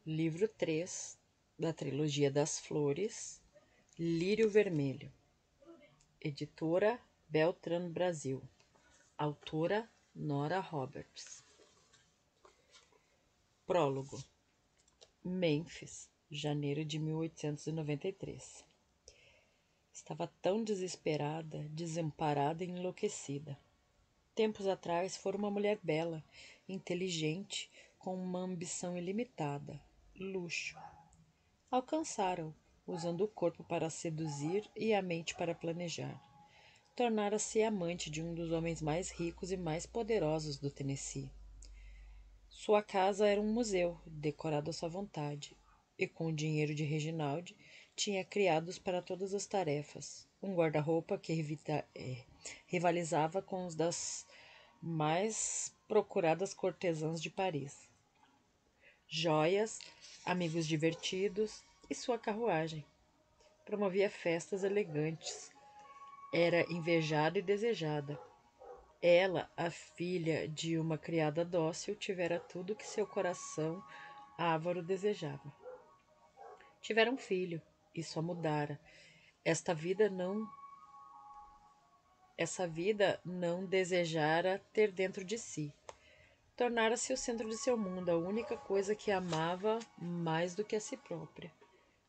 Livro 3 da trilogia das Flores, Lírio Vermelho. Editora Beltrán Brasil. Autora Nora Roberts. Prólogo. Mênfis, janeiro de 1893. Estava tão desesperada, desamparada e enlouquecida. Tempos atrás fora uma mulher bela, inteligente, com uma ambição ilimitada, luxo. Alcançaram, usando o corpo para seduzir e a mente para planejar. Tornara-se amante de um dos homens mais ricos e mais poderosos do Tennessee. Sua casa era um museu, decorado à sua vontade, e com o dinheiro de Reginald, tinha criados para todas as tarefas. Um guarda-roupa que rivalizava com os das mais procuradas cortesãs de Paris. Joias, amigos divertidos e sua carruagem. Promovia festas elegantes. Era invejada e desejada. Ela, a filha de uma criada dócil, tivera tudo que seu coração avaro desejava. Tivera um filho, e só mudara. Essa vida não desejara ter dentro de si. Tornara-se o centro de seu mundo, a única coisa que amava mais do que a si própria.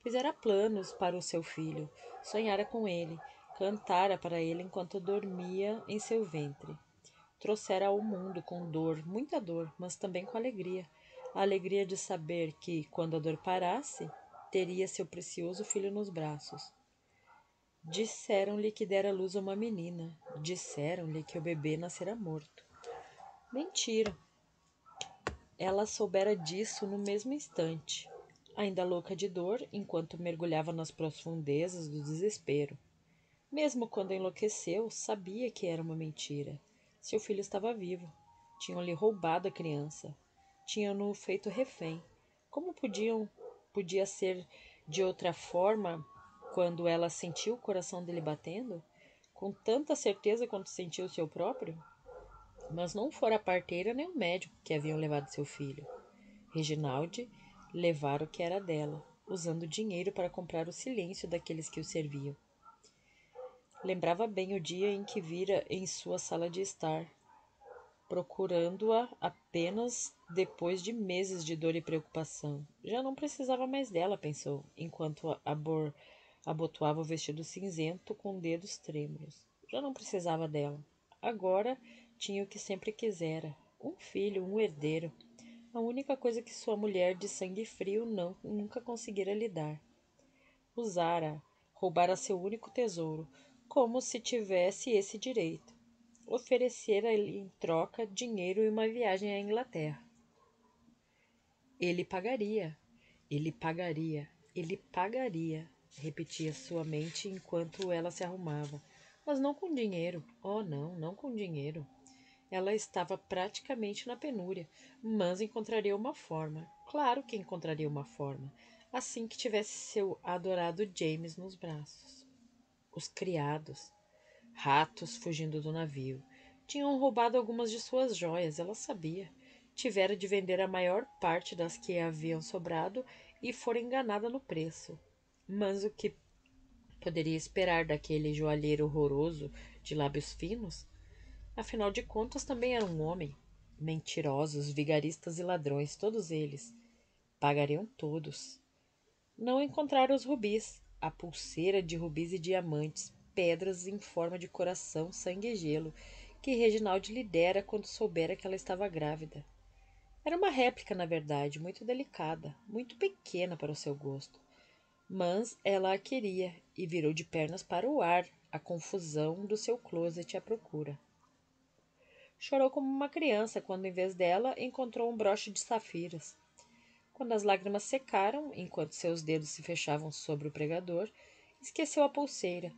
Fizera planos para o seu filho, sonhara com ele, cantara para ele enquanto dormia em seu ventre. Trouxera ao mundo com dor, muita dor, mas também com alegria. A alegria de saber que, quando a dor parasse, teria seu precioso filho nos braços. Disseram-lhe que dera luz a uma menina. Disseram-lhe que o bebê nascera morto. Mentira. Ela soubera disso no mesmo instante, ainda louca de dor, enquanto mergulhava nas profundezas do desespero. Mesmo quando enlouqueceu, sabia que era uma mentira. Seu filho estava vivo. Tinham-lhe roubado a criança. Tinham-no feito refém. Como podia ser de outra forma quando ela sentiu o coração dele batendo? Com tanta certeza quanto sentiu o seu próprio? Mas não fora a parteira nem o médico que haviam levado seu filho. Reginald levara o que era dela, usando dinheiro para comprar o silêncio daqueles que o serviam. Lembrava bem o dia em que vira em sua sala de estar, procurando-a apenas depois de meses de dor e preocupação. Já não precisava mais dela, pensou, enquanto abotoava o vestido cinzento com dedos trêmulos. Já não precisava dela. Agora tinha o que sempre quisera, um filho, um herdeiro. A única coisa que sua mulher de sangue frio nunca conseguira lhe dar. Usara, roubara seu único tesouro, como se tivesse esse direito. Oferecera-lhe em troca dinheiro e uma viagem à Inglaterra. Ele pagaria, ele pagaria, ele pagaria, repetia sua mente enquanto ela se arrumava. Mas não com dinheiro. Oh, não, não com dinheiro. Ela estava praticamente na penúria, mas encontraria uma forma. Claro que encontraria uma forma, assim que tivesse seu adorado James nos braços. Os criados, ratos fugindo do navio, tinham roubado algumas de suas joias, ela sabia. Tivera de vender a maior parte das que haviam sobrado e fora enganada no preço. Mas o que poderia esperar daquele joalheiro horroroso de lábios finos? Afinal de contas, também era um homem. Mentirosos, vigaristas e ladrões, todos eles. Pagariam todos. Não encontraram os rubis, a pulseira de rubis e diamantes, pedras em forma de coração, sangue e gelo, que Reginald lhe dera quando soubera que ela estava grávida. Era uma réplica, na verdade, muito delicada, muito pequena para o seu gosto. Mas ela a queria e virou de pernas para o ar, a confusão do seu closet à procura. Chorou como uma criança quando, em vez dela, encontrou um broche de safiras. Quando as lágrimas secaram, enquanto seus dedos se fechavam sobre o pregador, esqueceu a pulseira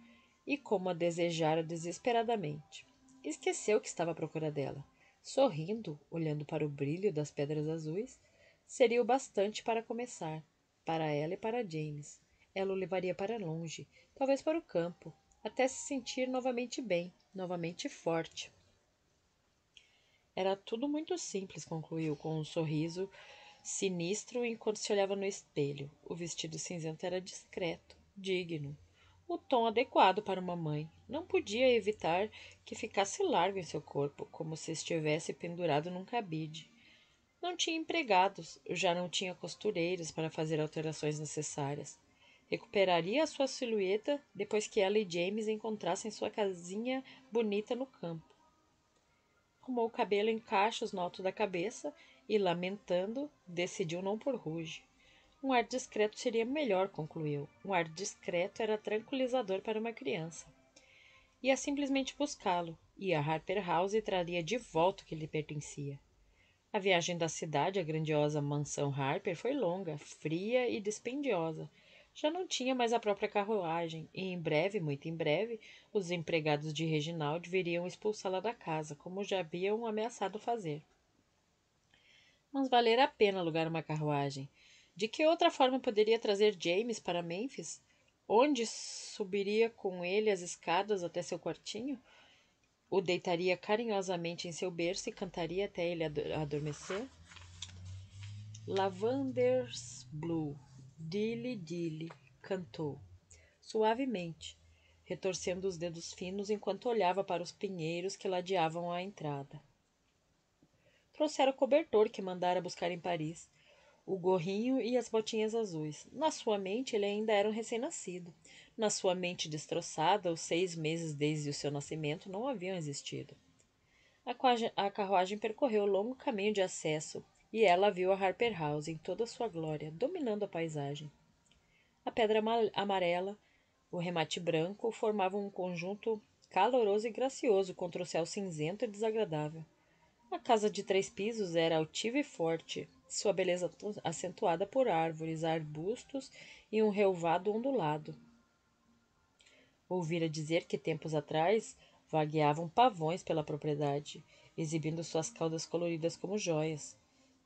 e como a desejara desesperadamente. Esqueceu que estava à procura dela. Sorrindo, olhando para o brilho das pedras azuis, seria o bastante para começar, para ela e para James. Ela o levaria para longe, talvez para o campo, até se sentir novamente bem, novamente forte. Era tudo muito simples, concluiu com um sorriso sinistro enquanto se olhava no espelho. O vestido cinzento era discreto, digno. O tom adequado para uma mãe. Não podia evitar que ficasse largo em seu corpo, como se estivesse pendurado num cabide. Não tinha empregados, já não tinha costureiras para fazer alterações necessárias. Recuperaria a sua silhueta depois que ela e James encontrassem sua casinha bonita no campo. Arrumou o cabelo em cachos no alto da cabeça e, lamentando, decidiu não pôr ruge. Um ar discreto seria melhor, concluiu. Um ar discreto era tranquilizador para uma criança. Ia simplesmente buscá-lo, e a Harper House traria de volta o que lhe pertencia. A viagem da cidade à grandiosa mansão Harper foi longa, fria e dispendiosa. Já não tinha mais a própria carruagem, e em breve, muito em breve, os empregados de Reginald viriam expulsá-la da casa, como já haviam ameaçado fazer. Mas valera a pena alugar uma carruagem. De que outra forma poderia trazer James para Memphis? Onde subiria com ele as escadas até seu quartinho? O deitaria carinhosamente em seu berço e cantaria até ele adormecer? Lavender's Blue, Dilly Dilly, cantou, suavemente, retorcendo os dedos finos enquanto olhava para os pinheiros que ladeavam a entrada. Trouxera o cobertor que mandara buscar em Paris, o gorrinho e as botinhas azuis. Na sua mente ele ainda era um recém-nascido. Na sua mente destroçada, os 6 meses desde o seu nascimento não haviam existido. A carruagem percorreu o longo caminho de acesso e ela viu a Harper House em toda sua glória, dominando a paisagem. A pedra amarela, o remate branco formavam um conjunto caloroso e gracioso contra o céu cinzento e desagradável. A casa de 3 pisos era altiva e forte, sua beleza acentuada por árvores, arbustos e um relvado ondulado. Ouvira dizer que tempos atrás vagueavam pavões pela propriedade, exibindo suas caudas coloridas como joias.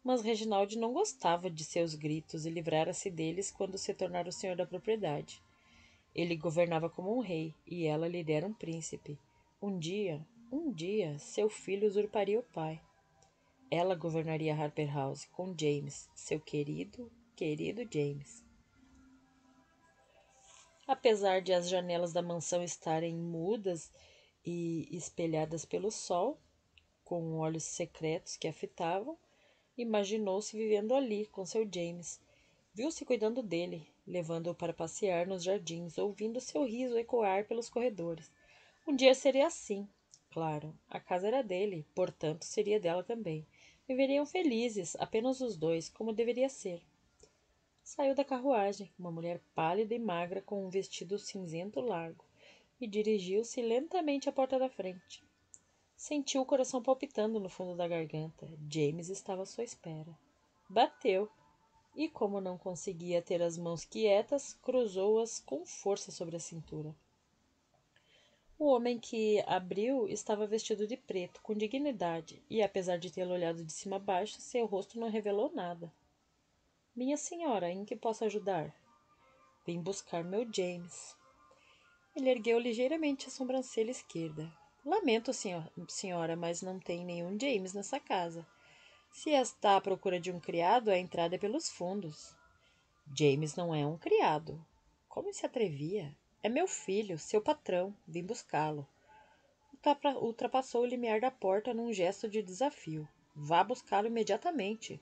Mas Reginald não gostava de seus gritos e livrara-se deles quando se tornara o senhor da propriedade. Ele governava como um rei, e ela lhe dera um príncipe. Um dia, seu filho usurparia o pai. Ela governaria Harper House com James, seu querido, querido James. Apesar de as janelas da mansão estarem mudas e espelhadas pelo sol, com olhos secretos que a fitavam, imaginou-se vivendo ali com seu James. Viu-se cuidando dele, levando-o para passear nos jardins, ouvindo seu riso ecoar pelos corredores. Um dia seria assim. Claro, a casa era dele, portanto seria dela também. Viveriam felizes, apenas os dois, como deveria ser. Saiu da carruagem, uma mulher pálida e magra com um vestido cinzento largo, e dirigiu-se lentamente à porta da frente. Sentiu o coração palpitando no fundo da garganta. James estava à sua espera. Bateu, e como não conseguia ter as mãos quietas, cruzou-as com força sobre a cintura. O homem que abriu estava vestido de preto, com dignidade, e apesar de tê-lo olhado de cima a baixo, seu rosto não revelou nada. Minha senhora, em que posso ajudar? Vim buscar meu James. Ele ergueu ligeiramente a sobrancelha esquerda. Lamento, senhora, mas não tem nenhum James nessa casa. Se está à procura de um criado, a entrada é pelos fundos. James não é um criado. Como se atrevia? É meu filho, seu patrão. Vim buscá-lo. Ultrapassou o limiar da porta num gesto de desafio. Vá buscá-lo imediatamente.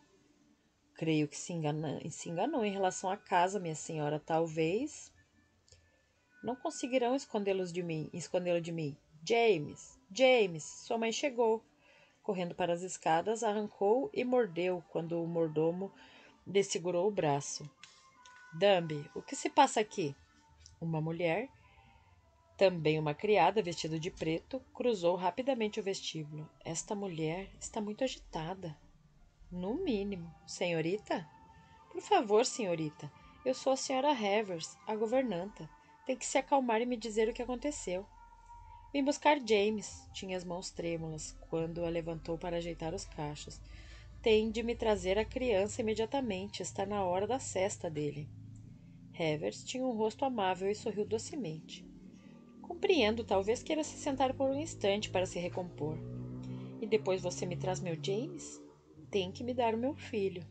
Creio que se enganou em relação à casa, minha senhora. Talvez... Não conseguirão escondê-lo de mim. James, James, sua mãe chegou. Correndo para as escadas, arrancou e mordeu quando o mordomo desfigurou o braço. Danby, o que se passa aqui? Uma mulher, também uma criada vestida de preto, cruzou rapidamente o vestíbulo. Esta mulher está muito agitada. No mínimo. Senhorita? Por favor, senhorita. Eu sou a senhora Havers, a governanta. Tem que se acalmar e me dizer o que aconteceu. Vim buscar James. Tinha as mãos trêmulas quando a levantou para ajeitar os cachos. Tem de me trazer a criança imediatamente. Está na hora da cesta dele. Havers tinha um rosto amável e sorriu docemente. Compreendo, talvez queira se sentar por um instante para se recompor. E depois você me traz meu James? Tem que me dar o meu filho.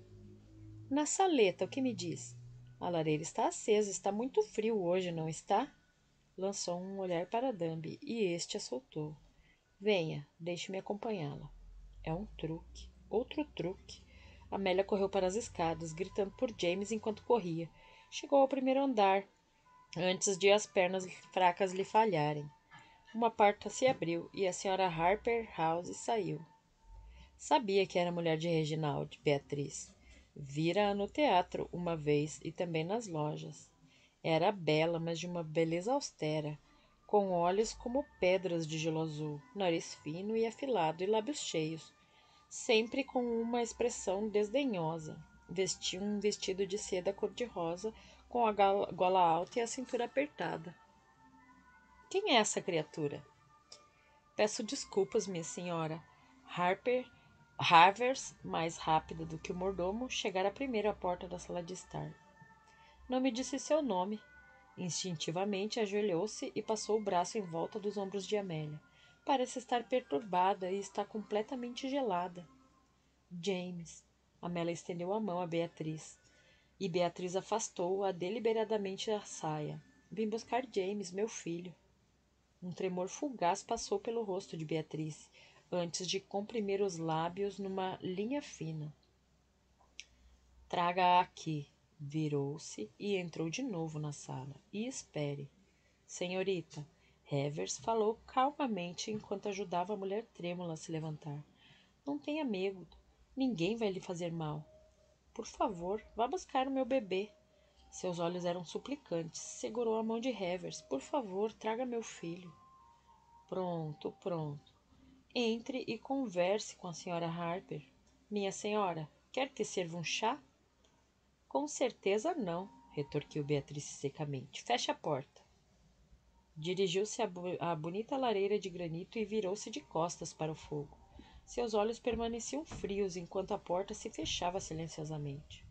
Na saleta, o que me diz? A lareira está acesa, está muito frio hoje, não está? Lançou um olhar para Danby e este a soltou. Venha, deixe-me acompanhá-la. É um truque. Outro truque. Amélia correu para as escadas, gritando por James enquanto corria. Chegou ao primeiro andar, antes de as pernas fracas lhe falharem. Uma porta se abriu e a senhora Harper House saiu. Sabia que era mulher de Reginald, Beatriz. Vira-a no teatro uma vez e também nas lojas. Era bela, mas de uma beleza austera, com olhos como pedras de gelo azul, nariz fino e afilado e lábios cheios, sempre com uma expressão desdenhosa. Vestia um vestido de seda cor-de-rosa, com a gola alta e a cintura apertada. Quem é essa criatura? Peço desculpas, minha senhora. Havers, mais rápida do que o mordomo, chegara primeiro à porta da sala de estar. Não me disse seu nome. Instintivamente ajoelhou-se e passou o braço em volta dos ombros de Amélia. Parece estar perturbada e está completamente gelada. James. Amélia estendeu a mão a Beatriz. E Beatriz afastou-a deliberadamente da saia. Vim buscar James, meu filho. Um tremor fugaz passou pelo rosto de Beatriz, antes de comprimir os lábios numa linha fina. Traga-a aqui. Virou-se e entrou de novo na sala. E espere. Senhorita, Havers falou calmamente enquanto ajudava a mulher trêmula a se levantar. Não tenha medo. Ninguém vai lhe fazer mal. Por favor, vá buscar o meu bebê. Seus olhos eram suplicantes. Segurou a mão de Havers. Por favor, traga meu filho. Pronto, pronto. Entre e converse com a senhora Harper. Minha senhora, quer que sirva um chá? Com certeza não, retorquiu Beatriz secamente. Feche a porta. Dirigiu-se à bonita lareira de granito e virou-se de costas para o fogo. Seus olhos permaneciam frios enquanto a porta se fechava silenciosamente.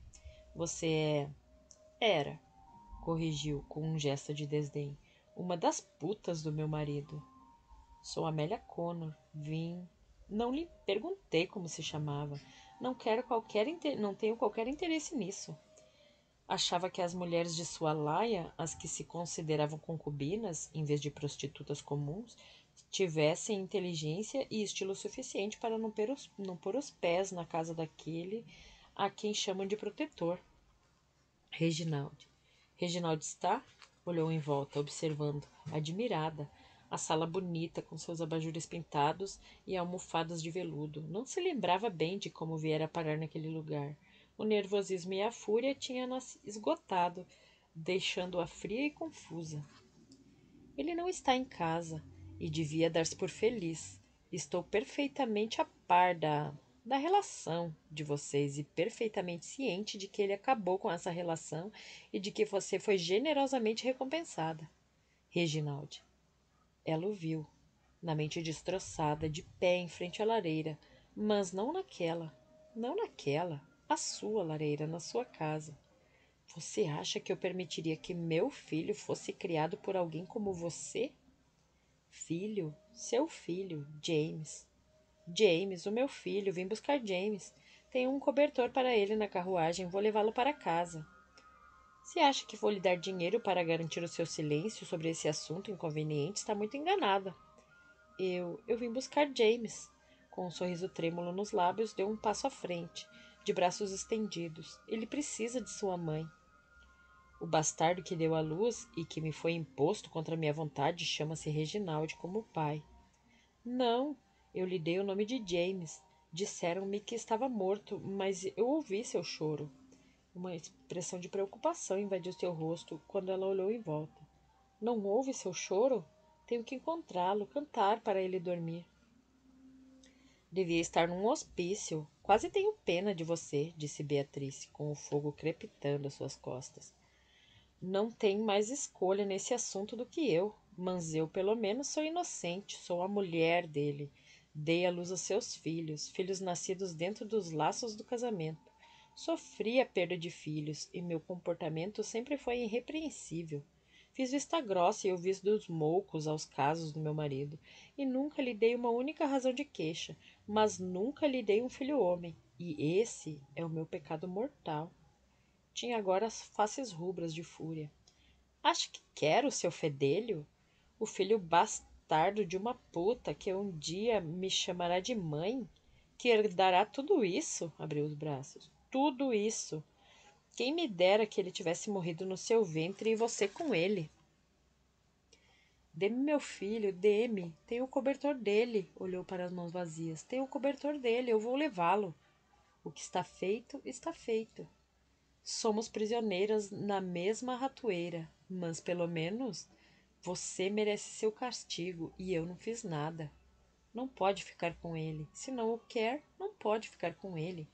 Você é... Era, corrigiu com um gesto de desdém. Uma das putas do meu marido. Sou Amélia Connor. Vim... Não lhe perguntei como se chamava. Não tenho qualquer interesse nisso. Achava que as mulheres de sua laia, as que se consideravam concubinas, em vez de prostitutas comuns, tivessem inteligência e estilo suficiente para não pôr os pés na casa daquele a quem chamam de protetor. Reginald. Reginald está? Olhou em volta, observando, admirada, a sala bonita, com seus abajures pintados e almofadas de veludo. Não se lembrava bem de como viera parar naquele lugar. O nervosismo e a fúria tinham-na esgotado, deixando-a fria e confusa. Ele não está em casa e devia dar-se por feliz. Estou perfeitamente a par da relação de vocês e perfeitamente ciente de que ele acabou com essa relação e de que você foi generosamente recompensada. Reginald. Ela o viu, na mente destroçada, de pé em frente à lareira, mas não naquela, a sua lareira, na sua casa. Você acha que eu permitiria que meu filho fosse criado por alguém como você? Filho, seu filho, James. James, o meu filho, vim buscar James. Tenho um cobertor para ele na carruagem, vou levá-lo para casa. Se acha que vou lhe dar dinheiro para garantir o seu silêncio sobre esse assunto inconveniente, está muito enganada. Eu vim buscar James. Com um sorriso trêmulo nos lábios, deu um passo à frente, de braços estendidos. Ele precisa de sua mãe. O bastardo que deu à luz e que me foi imposto contra minha vontade chama-se Reginald como pai. Não, eu lhe dei o nome de James. Disseram-me que estava morto, mas eu ouvi seu choro. Uma expressão de preocupação invadiu seu rosto quando ela olhou em volta. Não ouve seu choro? Tenho que encontrá-lo, cantar para ele dormir. Devia estar num hospício. Quase tenho pena de você, disse Beatriz, com o fogo crepitando às suas costas. Não tem mais escolha nesse assunto do que eu, mas eu, pelo menos, sou inocente, sou a mulher dele. Dei à luz a seus filhos, filhos nascidos dentro dos laços do casamento. Sofri a perda de filhos e meu comportamento sempre foi irrepreensível. Fiz vista grossa e ouvi dos moucos aos casos do meu marido, e nunca lhe dei uma única razão de queixa, mas nunca lhe dei um filho homem, e esse é o meu pecado mortal. Tinha agora as faces rubras de fúria. Acha que quero, seu fedelho? O filho bastardo de uma puta que um dia me chamará de mãe? Que herdará tudo isso? Abriu os braços. Tudo isso. Quem me dera que ele tivesse morrido no seu ventre e você com ele. Dê-me meu filho, dê-me. Tem o cobertor dele. Olhou para as mãos vazias. Tem o cobertor dele, eu vou levá-lo. O que está feito, está feito. Somos prisioneiras na mesma ratoeira, mas pelo menos você merece seu castigo e eu não fiz nada. Não pode ficar com ele. Se não o quer, não pode ficar com ele.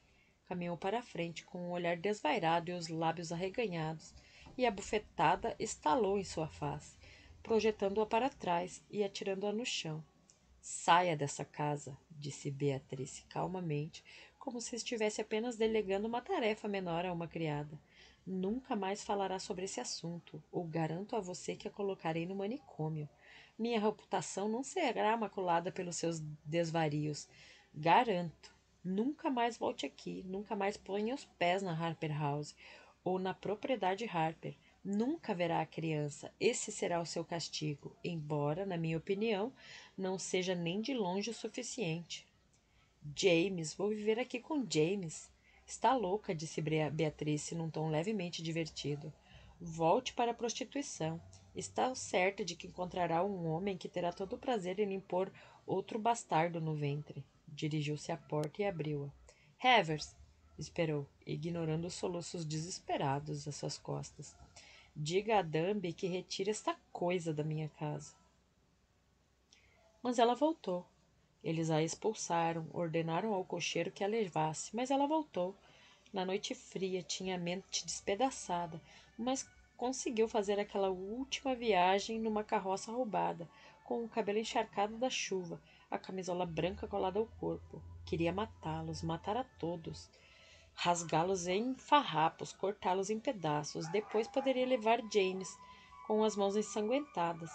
Caminhou para a frente com um olhar desvairado e os lábios arreganhados, e a bufetada estalou em sua face, projetando-a para trás e atirando-a no chão. Saia dessa casa, disse Beatriz calmamente, como se estivesse apenas delegando uma tarefa menor a uma criada. Nunca mais falará sobre esse assunto, ou garanto a você que a colocarei no manicômio. Minha reputação não será maculada pelos seus desvarios. Garanto. Nunca mais volte aqui, nunca mais ponha os pés na Harper House ou na propriedade Harper. Nunca verá a criança. Esse será o seu castigo, embora, na minha opinião, não seja nem de longe o suficiente. James, vou viver aqui com James. Está louca, disse Beatriz num tom levemente divertido. Volte para a prostituição. Está certa de que encontrará um homem que terá todo o prazer em lhe pôr outro bastardo no ventre. Dirigiu-se à porta e abriu-a. Havers, esperou, ignorando os soluços desesperados às suas costas. Diga a Danby que retire esta coisa da minha casa. Mas ela voltou. Eles a expulsaram, ordenaram ao cocheiro que a levasse, mas ela voltou. Na noite fria, tinha a mente despedaçada, mas conseguiu fazer aquela última viagem numa carroça roubada, com o cabelo encharcado da chuva, a camisola branca colada ao corpo. Queria matá-los, matar a todos, rasgá-los em farrapos, cortá-los em pedaços. Depois poderia levar James, com as mãos ensanguentadas.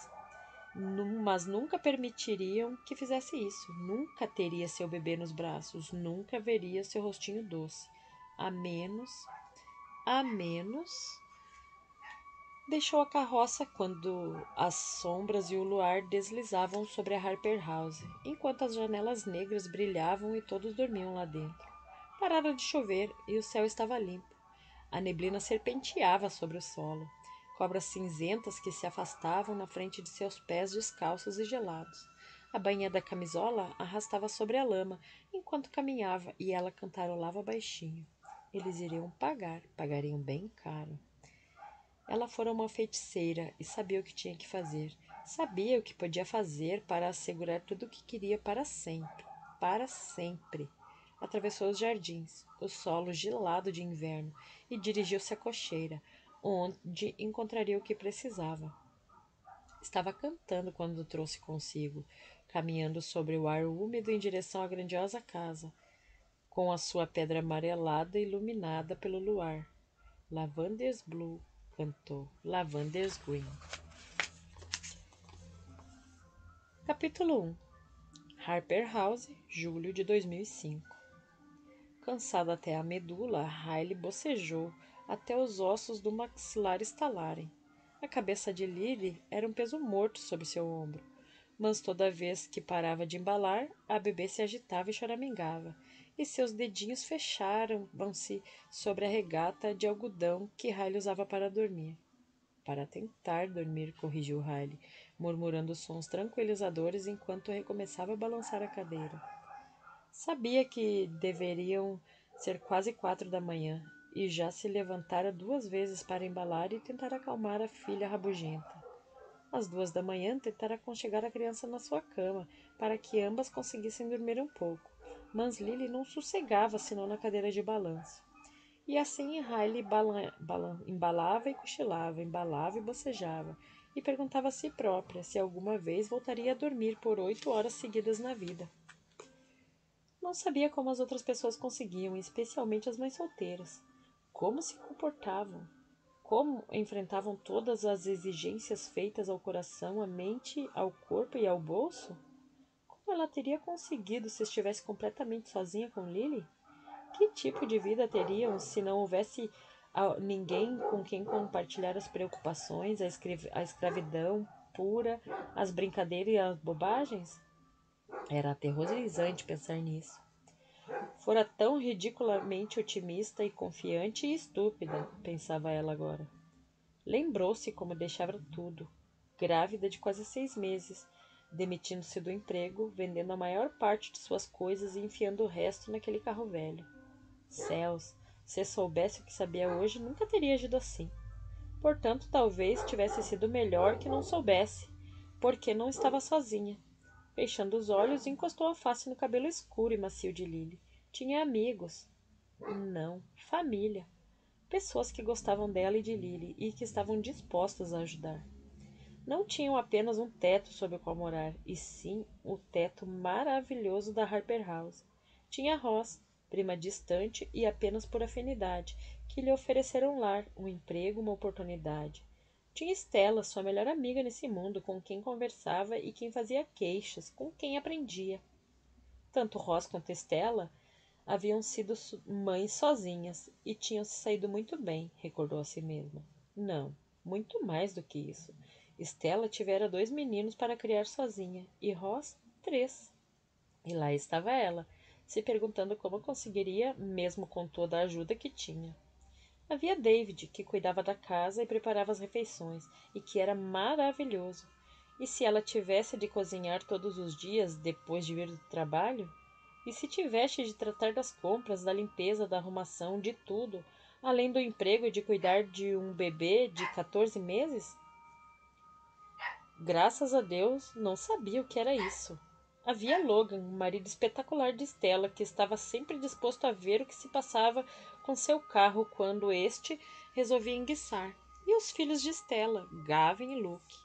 Mas nunca permitiriam que fizesse isso. Nunca teria seu bebê nos braços, nunca veria seu rostinho doce. A menos. Deixou a carroça quando as sombras e o luar deslizavam sobre a Harper House, enquanto as janelas negras brilhavam e todos dormiam lá dentro. Parara de chover e o céu estava limpo. A neblina serpenteava sobre o solo. Cobras cinzentas que se afastavam na frente de seus pés descalços e gelados. A bainha da camisola arrastava sobre a lama enquanto caminhava e ela cantarolava baixinho. Eles iriam pagariam bem caro. Ela fora uma feiticeira e sabia o que tinha que fazer. Sabia o que podia fazer para assegurar tudo o que queria para sempre. Para sempre. Atravessou os jardins, o solo gelado de inverno, e dirigiu-se à cocheira, onde encontraria o que precisava. Estava cantando quando o trouxe consigo, caminhando sobre o ar úmido em direção à grandiosa casa, com a sua pedra amarelada iluminada pelo luar. Lavander's Blue, cantou. Lavander's Green. Capítulo 1. Harper House, julho de 2005. Cansada até a medula, Riley bocejou até os ossos do maxilar estalarem. A cabeça de Lily era um peso morto sob seu ombro, mas toda vez que parava de embalar, a bebê se agitava e choramingava, e seus dedinhos fecharam-se sobre a regata de algodão que Riley usava para dormir. Para tentar dormir, corrigiu Riley, murmurando sons tranquilizadores enquanto recomeçava a balançar a cadeira. Sabia que deveriam ser quase 4 da manhã, e já se levantara 2 vezes para embalar e tentar acalmar a filha rabugenta. Às 2 da manhã, tentara aconchegar a criança na sua cama, para que ambas conseguissem dormir um pouco, mas Lily não sossegava senão na cadeira de balanço. E assim Riley embalava e cochilava, embalava e bocejava, e perguntava a si própria se alguma vez voltaria a dormir por 8 horas seguidas na vida. Não sabia como as outras pessoas conseguiam, especialmente as mães solteiras. Como se comportavam? Como enfrentavam todas as exigências feitas ao coração, à mente, ao corpo e ao bolso? Como ela teria conseguido se estivesse completamente sozinha com Lily? Que tipo de vida teriam se não houvesse ninguém com quem compartilhar as preocupações, a escravidão pura, as brincadeiras e as bobagens? Era aterrorizante pensar nisso. Fora tão ridiculamente otimista e confiante e estúpida, pensava ela agora. Lembrou-se como deixara tudo, grávida de quase 6 meses, demitindo-se do emprego, vendendo a maior parte de suas coisas e enfiando o resto naquele carro velho. Céus, se soubesse o que sabia hoje, nunca teria agido assim. Portanto, talvez tivesse sido melhor que não soubesse, porque não estava sozinha. Fechando os olhos, encostou a face no cabelo escuro e macio de Lily. Tinha amigos. Não, família. Pessoas que gostavam dela e de Lily e que estavam dispostas a ajudar. Não tinham apenas um teto sob o qual morar, e sim o teto maravilhoso da Harper House. Tinha Ross, prima distante e apenas por afinidade, que lhe ofereceram um lar, um emprego, uma oportunidade. Tinha Stella, sua melhor amiga nesse mundo, com quem conversava e quem fazia queixas, com quem aprendia. Tanto Ross quanto Stella haviam sido mães sozinhas e tinham se saído muito bem, recordou a si mesma. Não, muito mais do que isso. Stella tivera 2 meninos para criar sozinha e Ross 3. E lá estava ela, se perguntando como conseguiria, mesmo com toda a ajuda que tinha. Havia David, que cuidava da casa e preparava as refeições, e que era maravilhoso. E se ela tivesse de cozinhar todos os dias depois de vir do trabalho? E se tivesse de tratar das compras, da limpeza, da arrumação, de tudo, além do emprego e de cuidar de um bebê de 14 meses? Graças a Deus, não sabia o que era isso. Havia Logan, um marido espetacular de Stella, que estava sempre disposto a ver o que se passava com seu carro quando este resolvia enguiçar. E os filhos de Stella, Gavin e Luke,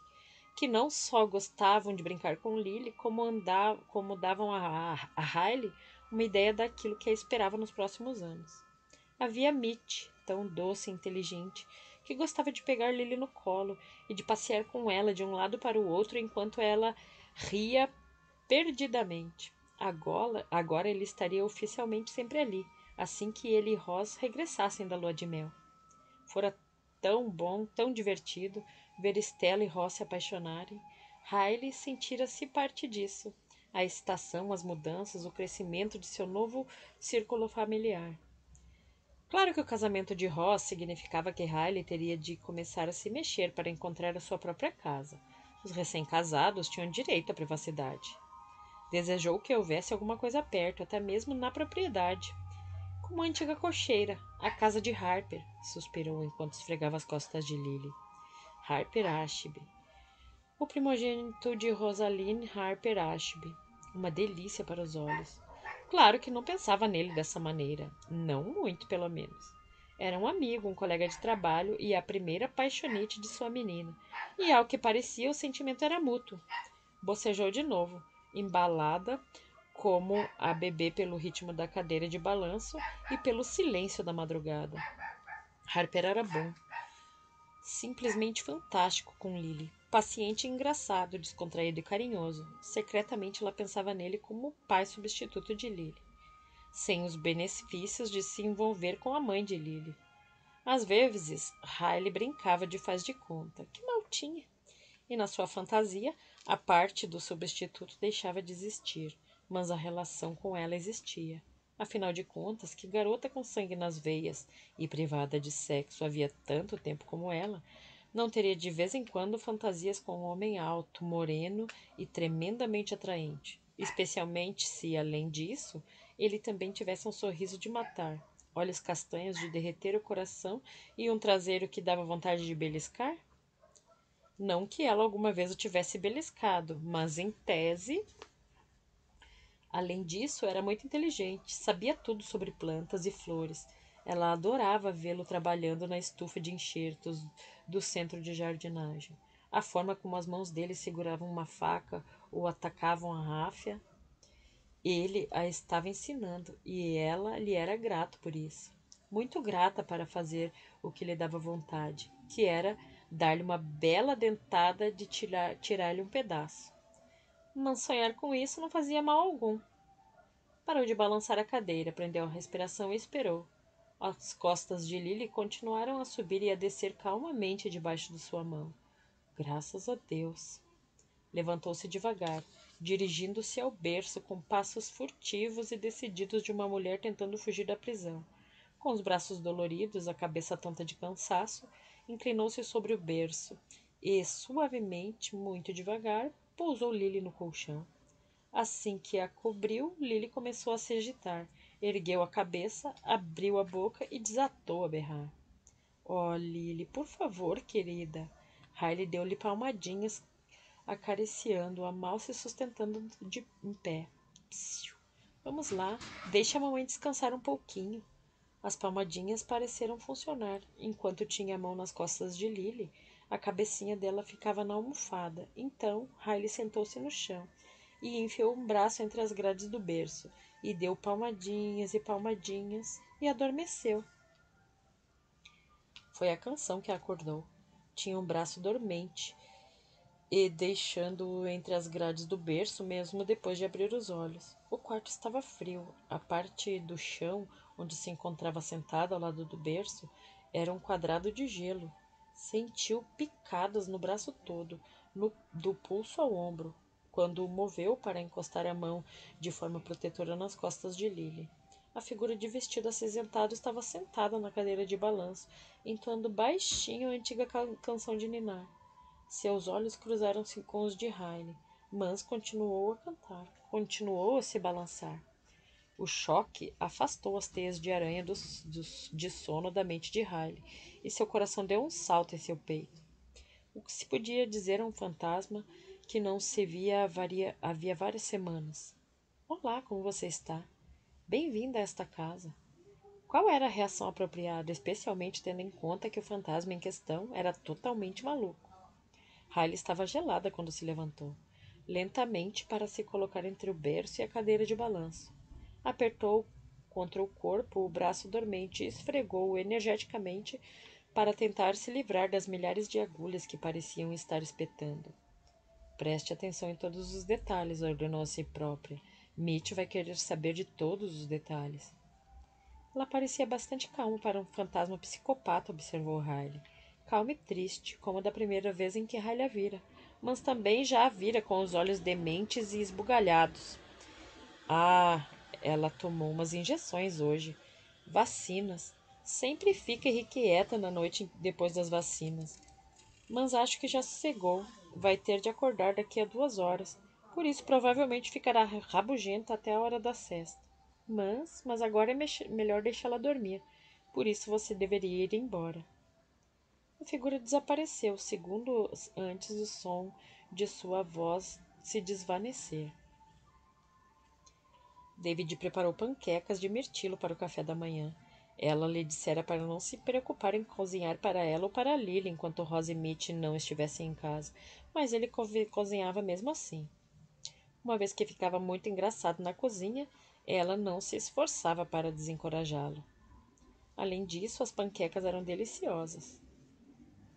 que não só gostavam de brincar com Lily, como davam a Riley uma ideia daquilo que a esperava nos próximos anos. Havia Mitch, tão doce e inteligente, que gostava de pegar Lily no colo e de passear com ela de um lado para o outro enquanto ela ria perdidamente. Agora ele estaria oficialmente sempre ali, assim que ele e Ross regressassem da lua de mel. Fora tão bom, tão divertido, ver Stella e Ross se apaixonarem. Riley sentira-se parte disso. A excitação, as mudanças, o crescimento de seu novo círculo familiar. Claro que o casamento de Ross significava que Riley teria de começar a se mexer para encontrar a sua própria casa. Os recém-casados tinham direito à privacidade. Desejou que houvesse alguma coisa perto, até mesmo na propriedade. Como a antiga cocheira, a casa de Harper, suspirou enquanto esfregava as costas de Lily. Harper Ashby. O primogênito de Rosaline Harper Ashby. Uma delícia para os olhos. Claro que não pensava nele dessa maneira. Não muito, pelo menos. Era um amigo, um colega de trabalho e a primeira paixonite de sua menina. E, ao que parecia, o sentimento era mútuo. Bocejou de novo, embalada como a bebê pelo ritmo da cadeira de balanço e pelo silêncio da madrugada. Harper era bom. Simplesmente fantástico com Lily. Paciente e engraçado, descontraído e carinhoso. Secretamente ela pensava nele como o pai substituto de Lily, sem os benefícios de se envolver com a mãe de Lily. Às vezes, Riley brincava de faz de conta. Que mal tinha! E na sua fantasia, a parte do substituto deixava de existir, mas a relação com ela existia. Afinal de contas, que garota com sangue nas veias e privada de sexo havia tanto tempo como ela, não teria de vez em quando fantasias com um homem alto, moreno e tremendamente atraente, especialmente se, além disso, ele também tivesse um sorriso de matar, olhos castanhos de derreter o coração e um traseiro que dava vontade de beliscar? Não que ela alguma vez o tivesse beliscado, mas em tese. Além disso, era muito inteligente, sabia tudo sobre plantas e flores. Ela adorava vê-lo trabalhando na estufa de enxertos do centro de jardinagem. A forma como as mãos dele seguravam uma faca ou atacavam a ráfia. Ele a estava ensinando e ela lhe era grato por isso. Muito grata para fazer o que lhe dava vontade, que era dar-lhe uma bela dentada de tirar-lhe um pedaço. Mas sonhar com isso não fazia mal algum. Parou de balançar a cadeira, prendeu a respiração e esperou. As costas de Lily continuaram a subir e a descer calmamente debaixo de sua mão. Graças a Deus. Levantou-se devagar, dirigindo-se ao berço com passos furtivos e decididos de uma mulher tentando fugir da prisão. Com os braços doloridos, a cabeça tonta de cansaço, inclinou-se sobre o berço e, suavemente, muito devagar, pousou Lily no colchão. Assim que a cobriu, Lily começou a se agitar. Ergueu a cabeça, abriu a boca e desatou a berrar. Oh, Lily, por favor, querida. Riley deu-lhe palmadinhas, acariciando-a, mal se sustentando em pé. Psiu. Vamos lá, deixe a mamãe descansar um pouquinho. As palmadinhas pareceram funcionar. Enquanto tinha a mão nas costas de Lily, a cabecinha dela ficava na almofada. Então, Riley sentou-se no chão e enfiou um braço entre as grades do berço e deu palmadinhas e adormeceu. Foi a canção que a acordou. Tinha um braço dormente e deixando-o entre as grades do berço mesmo depois de abrir os olhos. O quarto estava frio. A parte do chão onde se encontrava sentada ao lado do berço era um quadrado de gelo. Sentiu picadas no braço todo, do pulso ao ombro, quando o moveu para encostar a mão de forma protetora nas costas de Lily. A figura de vestido acinzentado estava sentada na cadeira de balanço, entoando baixinho a antiga canção de ninar. Seus olhos cruzaram-se com os de Riley, mas continuou a cantar, continuou a se balançar. O choque afastou as teias de aranha de sono da mente de Riley, e seu coração deu um salto em seu peito. O que se podia dizer a um fantasma que não se via havia várias semanas? Olá, como você está? Bem-vinda a esta casa. Qual era a reação apropriada, especialmente tendo em conta que o fantasma em questão era totalmente maluco? Riley estava gelada quando se levantou, lentamente para se colocar entre o berço e a cadeira de balanço. Apertou contra o corpo o braço dormente e esfregou-o energeticamente para tentar se livrar das milhares de agulhas que pareciam estar espetando. Preste atenção em todos os detalhes, ordenou a si própria. Mitch vai querer saber de todos os detalhes. Ela parecia bastante calma para um fantasma psicopata, observou Riley. Calma e triste, como da primeira vez em que Riley a vira, mas também já a vira com os olhos dementes e esbugalhados. Ah, ela tomou umas injeções hoje. Vacinas. Sempre fica irrequieta na noite depois das vacinas. Mas acho que já sossegou. Vai ter de acordar daqui a 2 horas. Por isso, provavelmente ficará rabugenta até a hora da sesta. Mas agora é melhor deixá-la dormir. Por isso você deveria ir embora. A figura desapareceu, segundos antes do som de sua voz se desvanecer. David preparou panquecas de mirtilo para o café da manhã. Ela lhe dissera para não se preocupar em cozinhar para ela ou para Lily enquanto Rose e Mitch não estivessem em casa, mas ele cozinhava mesmo assim. Uma vez que ficava muito engraçado na cozinha, ela não se esforçava para desencorajá-lo. Além disso, as panquecas eram deliciosas.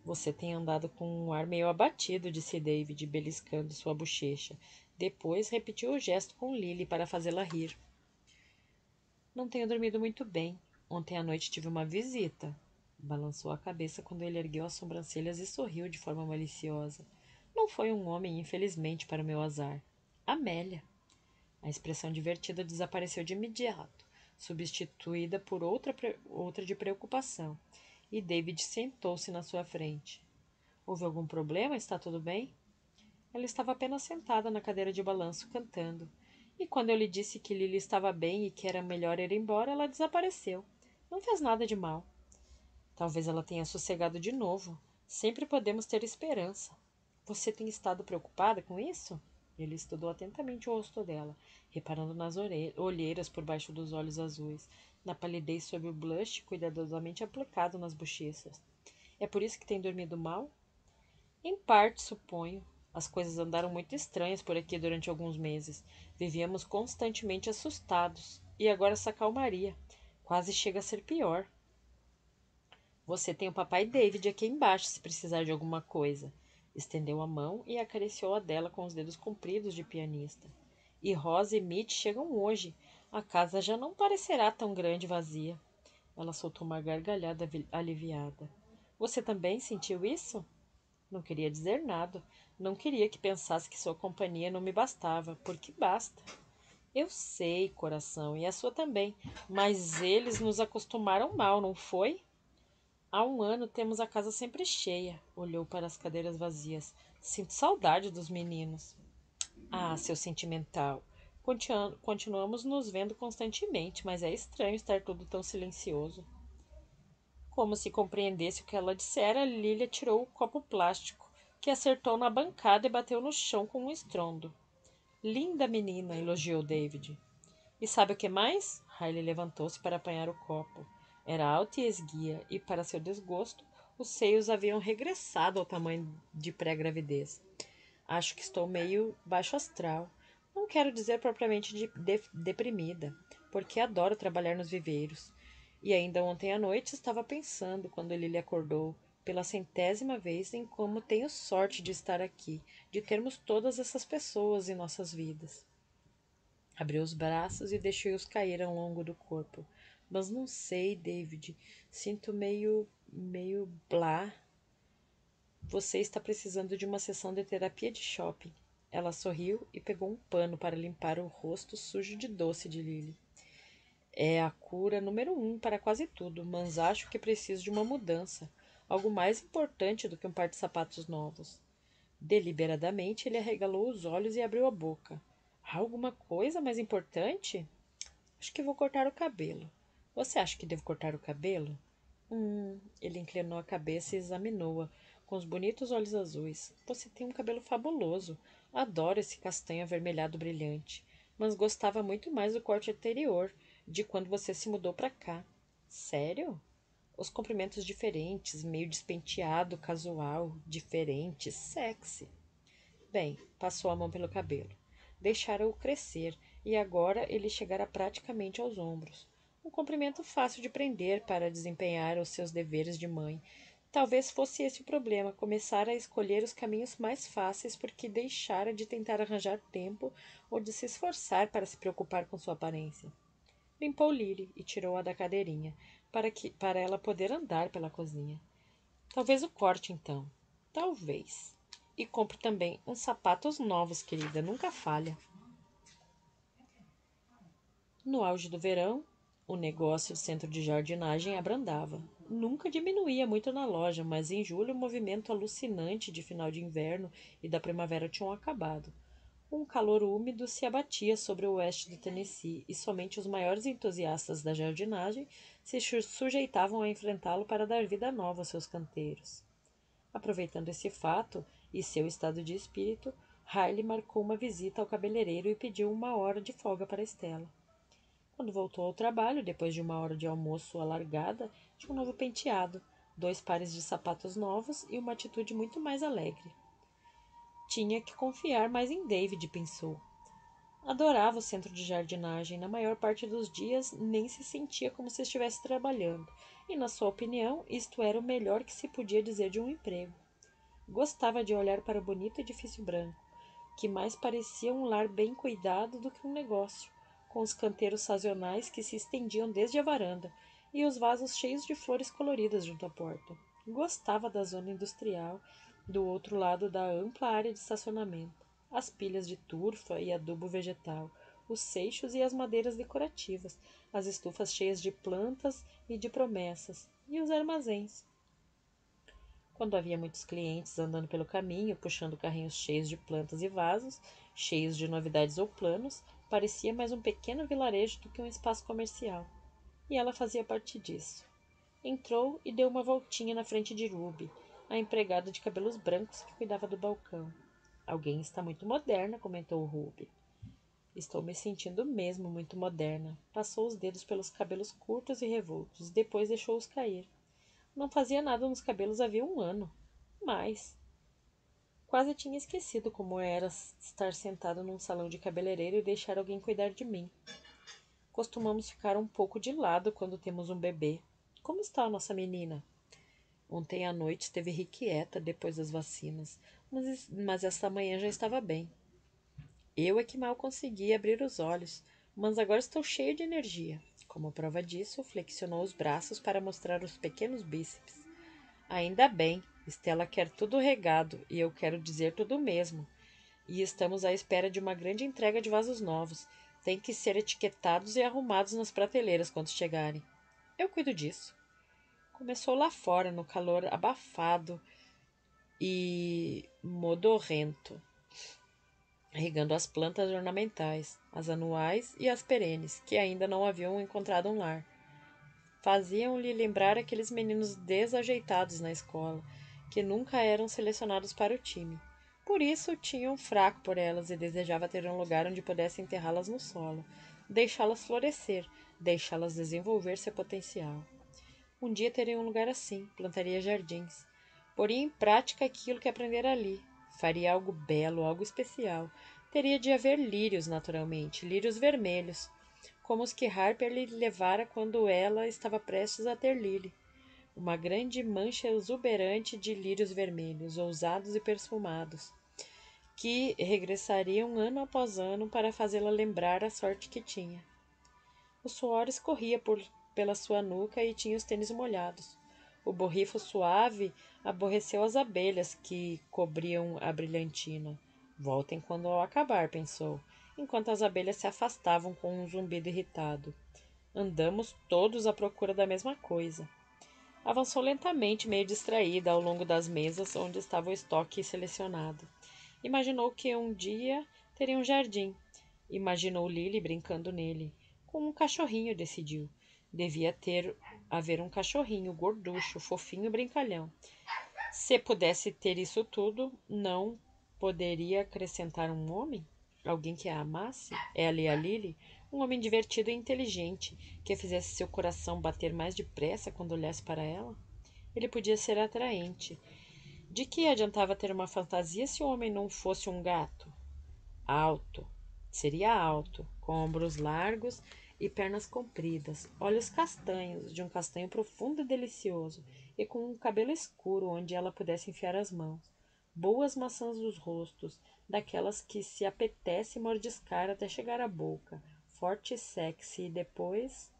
Você tem andado com um ar meio abatido, disse David, beliscando sua bochecha. Depois repetiu o gesto com Lily para fazê-la rir. Não tenho dormido muito bem. Ontem à noite tive uma visita. Balançou a cabeça quando ele ergueu as sobrancelhas e sorriu de forma maliciosa. Não foi um homem, infelizmente, para o meu azar. Amélia. A expressão divertida desapareceu de imediato, substituída por outra de preocupação, e David sentou-se na sua frente. Houve algum problema? Está tudo bem? Ela estava apenas sentada na cadeira de balanço, cantando. E quando eu lhe disse que Lily estava bem e que era melhor ir embora, ela desapareceu. Não fez nada de mal. Talvez ela tenha sossegado de novo. Sempre podemos ter esperança. Você tem estado preocupada com isso? Ele estudou atentamente o rosto dela, reparando nas olheiras por baixo dos olhos azuis, na palidez sob o blush cuidadosamente aplicado nas bochechas. É por isso que tem dormido mal? Em parte, suponho. As coisas andaram muito estranhas por aqui durante alguns meses. Vivíamos constantemente assustados. E agora essa calmaria. Quase chega a ser pior. Você tem o papai David aqui embaixo se precisar de alguma coisa. Estendeu a mão e acariciou a dela com os dedos compridos de pianista. E Rosa e Mitch chegam hoje. A casa já não parecerá tão grande e vazia. Ela soltou uma gargalhada aliviada. Você também sentiu isso? Não queria dizer nada. Não queria que pensasse que sua companhia não me bastava, porque basta. Eu sei, coração, e a sua também. Mas eles nos acostumaram mal, não foi? Há um ano temos a casa sempre cheia. Olhou para as cadeiras vazias. Sinto saudade dos meninos. Ah, seu sentimental. Continuamos nos vendo constantemente, mas é estranho estar tudo tão silencioso. Como se compreendesse o que ela dissera, Lilia tirou o copo plástico, que acertou na bancada e bateu no chão com um estrondo. Linda menina, elogiou David. E sabe o que mais? Riley levantou-se para apanhar o copo. Era alta e esguia, e, para seu desgosto, os seios haviam regressado ao tamanho de pré-gravidez. Acho que estou meio baixo astral. Não quero dizer propriamente deprimida, porque adoro trabalhar nos viveiros. E ainda ontem à noite estava pensando, quando Lily acordou, pela 100ª vez, em como tenho sorte de estar aqui, de termos todas essas pessoas em nossas vidas. Abriu os braços e deixou-os cair ao longo do corpo. Mas não sei, David. Sinto meio blá. Você está precisando de uma sessão de terapia de shopping. Ela sorriu e pegou um pano para limpar o rosto sujo de doce de Lily. É a cura número 1 para quase tudo, mas acho que preciso de uma mudança. Algo mais importante do que um par de sapatos novos. Deliberadamente, ele arregalou os olhos e abriu a boca. Há alguma coisa mais importante? Acho que vou cortar o cabelo. Você acha que devo cortar o cabelo? Ele inclinou a cabeça e examinou-a, com os bonitos olhos azuis. Você tem um cabelo fabuloso. Adoro esse castanho avermelhado brilhante. Mas gostava muito mais do corte anterior, de quando você se mudou para cá. Sério? Os comprimentos diferentes, meio despenteado, casual, diferente, sexy. Bem, passou a mão pelo cabelo. Deixara-o crescer, e agora ele chegara praticamente aos ombros. Um comprimento fácil de prender para desempenhar os seus deveres de mãe. Talvez fosse esse o problema, começar a escolher os caminhos mais fáceis porque deixara de tentar arranjar tempo ou de se esforçar para se preocupar com sua aparência. Limpou Lily e tirou-a da cadeirinha, para ela poder andar pela cozinha. Talvez o corte, então. Talvez. E compre também uns sapatos novos, querida. Nunca falha. No auge do verão, o negócio do centro de jardinagem abrandava. Nunca diminuía muito na loja, mas em julho o movimento alucinante de final de inverno e da primavera tinham acabado. Um calor úmido se abatia sobre o oeste do Tennessee e somente os maiores entusiastas da jardinagem se sujeitavam a enfrentá-lo para dar vida nova aos seus canteiros. Aproveitando esse fato e seu estado de espírito, Riley marcou uma visita ao cabeleireiro e pediu 1 hora de folga para Estela. Quando voltou ao trabalho, depois de 1 hora de almoço alargada, tinha um novo penteado, 2 pares de sapatos novos e uma atitude muito mais alegre. Tinha que confiar mais em David, pensou. Adorava o centro de jardinagem. Na maior parte dos dias, nem se sentia como se estivesse trabalhando. E, na sua opinião, isto era o melhor que se podia dizer de um emprego. Gostava de olhar para o bonito edifício branco, que mais parecia um lar bem cuidado do que um negócio, com os canteiros sazonais que se estendiam desde a varanda e os vasos cheios de flores coloridas junto à porta. Gostava da zona industrial, do outro lado da ampla área de estacionamento, as pilhas de turfa e adubo vegetal, os seixos e as madeiras decorativas, as estufas cheias de plantas e de promessas, e os armazéns. Quando havia muitos clientes andando pelo caminho, puxando carrinhos cheios de plantas e vasos, cheios de novidades ou planos, parecia mais um pequeno vilarejo do que um espaço comercial. E ela fazia parte disso. Entrou e deu uma voltinha na frente de Ruby, a empregada de cabelos brancos que cuidava do balcão. Alguém está muito moderna, comentou Ruby. Estou me sentindo mesmo muito moderna. Passou os dedos pelos cabelos curtos e revoltos, depois deixou-os cair. Não fazia nada nos cabelos havia 1 ano. Mas quase tinha esquecido como era estar sentado num salão de cabeleireiro e deixar alguém cuidar de mim. Costumamos ficar um pouco de lado quando temos um bebê. Como está a nossa menina? Ontem à noite esteve irrequieta depois das vacinas, mas esta manhã já estava bem. Eu é que mal consegui abrir os olhos, mas agora estou cheia de energia. Como prova disso, flexionou os braços para mostrar os pequenos bíceps. Ainda bem, Stella quer tudo regado e eu quero dizer tudo mesmo. E estamos à espera de uma grande entrega de vasos novos. Tem que ser etiquetados e arrumados nas prateleiras quando chegarem. Eu cuido disso. Começou lá fora, no calor abafado e modorrento, regando as plantas ornamentais, as anuais e as perenes, que ainda não haviam encontrado um lar. Faziam-lhe lembrar aqueles meninos desajeitados na escola, que nunca eram selecionados para o time. Por isso tinha um fraco por elas e desejava ter um lugar onde pudesse enterrá-las no solo, deixá-las florescer, deixá-las desenvolver seu potencial. Um dia teria um lugar assim, plantaria jardins. Poria em prática aquilo que aprendera ali. Faria algo belo, algo especial. Teria de haver lírios, naturalmente, lírios vermelhos, como os que Harper lhe levara quando ela estava prestes a ter Lily. Uma grande mancha exuberante de lírios vermelhos, ousados e perfumados, que regressariam ano após ano para fazê-la lembrar a sorte que tinha. O suor escorria pela sua nuca e tinha os tênis molhados. O borrifo suave aborreceu as abelhas que cobriam a brilhantina. Voltem quando ao acabar, pensou, enquanto as abelhas se afastavam com um zumbido irritado. Andamos todos à procura da mesma coisa. Avançou lentamente, meio distraída, ao longo das mesas onde estava o estoque selecionado. Imaginou que um dia teria um jardim. Imaginou Lily brincando nele. Com um cachorrinho, decidiu. Devia haver um cachorrinho, gorducho, fofinho e brincalhão. Se pudesse ter isso tudo, não poderia acrescentar um homem? Alguém que a amasse? Ela e a Lily? Um homem divertido e inteligente, que fizesse seu coração bater mais depressa quando olhasse para ela? Ele podia ser atraente. De que adiantava ter uma fantasia se o homem não fosse um gato? Alto. Seria alto, com ombros largos e pernas compridas, olhos castanhos, de um castanho profundo e delicioso, e com um cabelo escuro onde ela pudesse enfiar as mãos. Boas maçãs dos rostos, daquelas que se apetece mordiscar até chegar à boca, forte e sexy, e depois...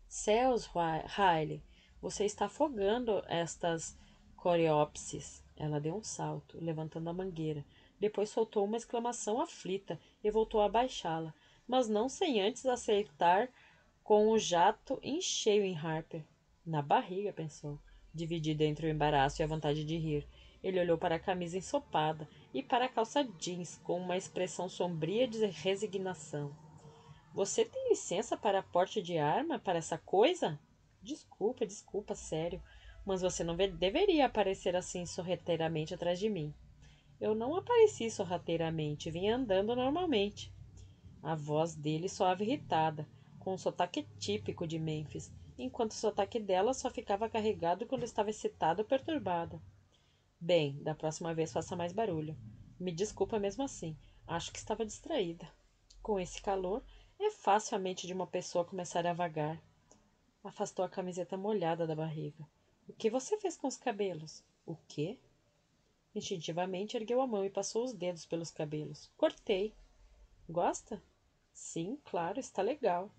Céus, Riley, você está afogando estas coreópsis. Ela deu um salto, levantando a mangueira. Depois soltou uma exclamação aflita e voltou a baixá-la, mas não sem antes aceitar com o jato em cheio em Harper. Na barriga, pensou, dividido entre o embaraço e a vontade de rir. Ele olhou para a camisa ensopada e para a calça jeans com uma expressão sombria de resignação. Você tem licença para porte de arma para essa coisa? Desculpa, sério. Mas você não deveria aparecer assim sorrateiramente atrás de mim. Eu não apareci sorrateiramente, vim andando normalmente. A voz dele soava irritada, com um sotaque típico de Memphis, enquanto o sotaque dela só ficava carregado quando estava excitada ou perturbada. Bem, da próxima vez faça mais barulho. Me desculpa mesmo assim. Acho que estava distraída. Com esse calor, é fácil a mente de uma pessoa começar a vagar. Afastou a camiseta molhada da barriga. O que você fez com os cabelos? O quê? Instintivamente ergueu a mão e passou os dedos pelos cabelos. Cortei. Gosta? Sim, claro, está legal.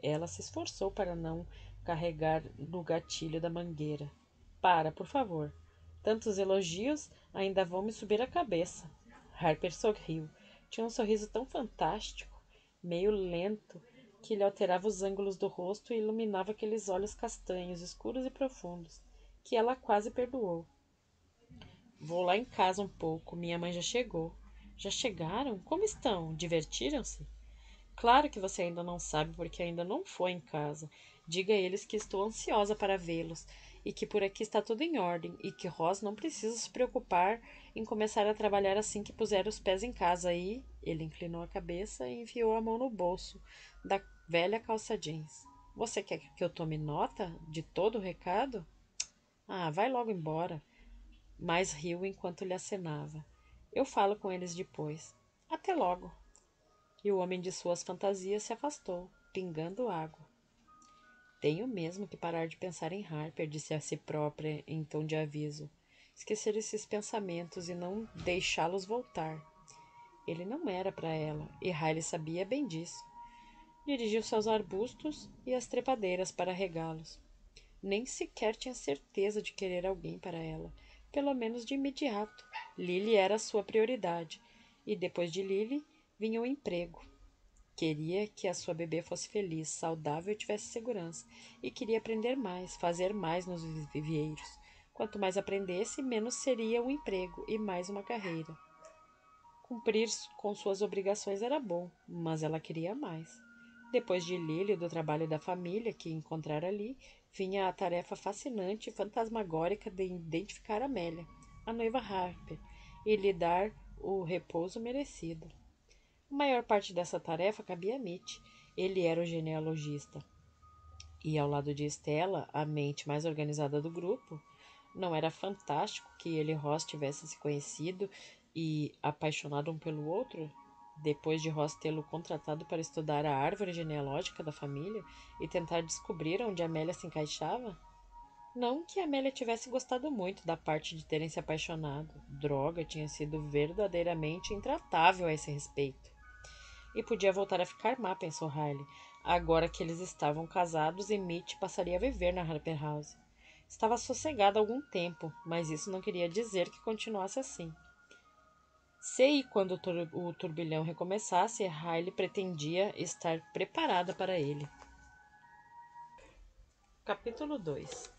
Ela se esforçou para não carregar no gatilho da mangueira. Para, por favor. Tantos elogios ainda vão me subir a cabeça. Harper sorriu. Tinha um sorriso tão fantástico, meio lento, que lhe alterava os ângulos do rosto e iluminava aqueles olhos castanhos, escuros e profundos, que ela quase perdoou. Vou lá em casa um pouco. Minha mãe já chegou. Já chegaram? Como estão? Divertiram-se? Claro que você ainda não sabe porque ainda não foi em casa. Diga a eles que estou ansiosa para vê-los e que por aqui está tudo em ordem e que Ross não precisa se preocupar em começar a trabalhar assim que puser os pés em casa. E ele inclinou a cabeça e enfiou a mão no bolso da velha calça jeans. Você quer que eu tome nota de todo o recado? Ah, vai logo embora. Mas riu enquanto lhe acenava. Eu falo com eles depois. Até logo. E o homem de suas fantasias se afastou, pingando água. Tenho mesmo que parar de pensar em Harper, disse a si própria em tom de aviso. Esquecer esses pensamentos e não deixá-los voltar. Ele não era para ela, e Riley sabia bem disso. Dirigiu-se aos arbustos e às trepadeiras para regá-los. Nem sequer tinha certeza de querer alguém para ela, pelo menos de imediato. Lily era a sua prioridade, e depois de Lily vinha o emprego. Queria que a sua bebê fosse feliz, saudável e tivesse segurança, e queria aprender mais, fazer mais nos viveiros. Quanto mais aprendesse, menos seria um emprego e mais uma carreira. Cumprir com suas obrigações era bom, mas ela queria mais. Depois de Lily e do trabalho da família que encontrara ali, vinha a tarefa fascinante e fantasmagórica de identificar Amélia, a noiva Harper, e lhe dar o repouso merecido. A maior parte dessa tarefa cabia a Mitch. Ele era o genealogista. E ao lado de Stella, a mente mais organizada do grupo, não era fantástico que ele e Ross tivessem se conhecido e apaixonado um pelo outro, depois de Ross tê-lo contratado para estudar a árvore genealógica da família e tentar descobrir onde Amélia se encaixava? Não que Amélia tivesse gostado muito da parte de terem se apaixonado. Droga tinha sido verdadeiramente intratável a esse respeito. E podia voltar a ficar má, pensou Riley, agora que eles estavam casados e Mitch passaria a viver na Harper House. Estava sossegada há algum tempo, mas isso não queria dizer que continuasse assim. Sei quando o turbilhão recomeçasse, Riley pretendia estar preparada para ele. Capítulo 2.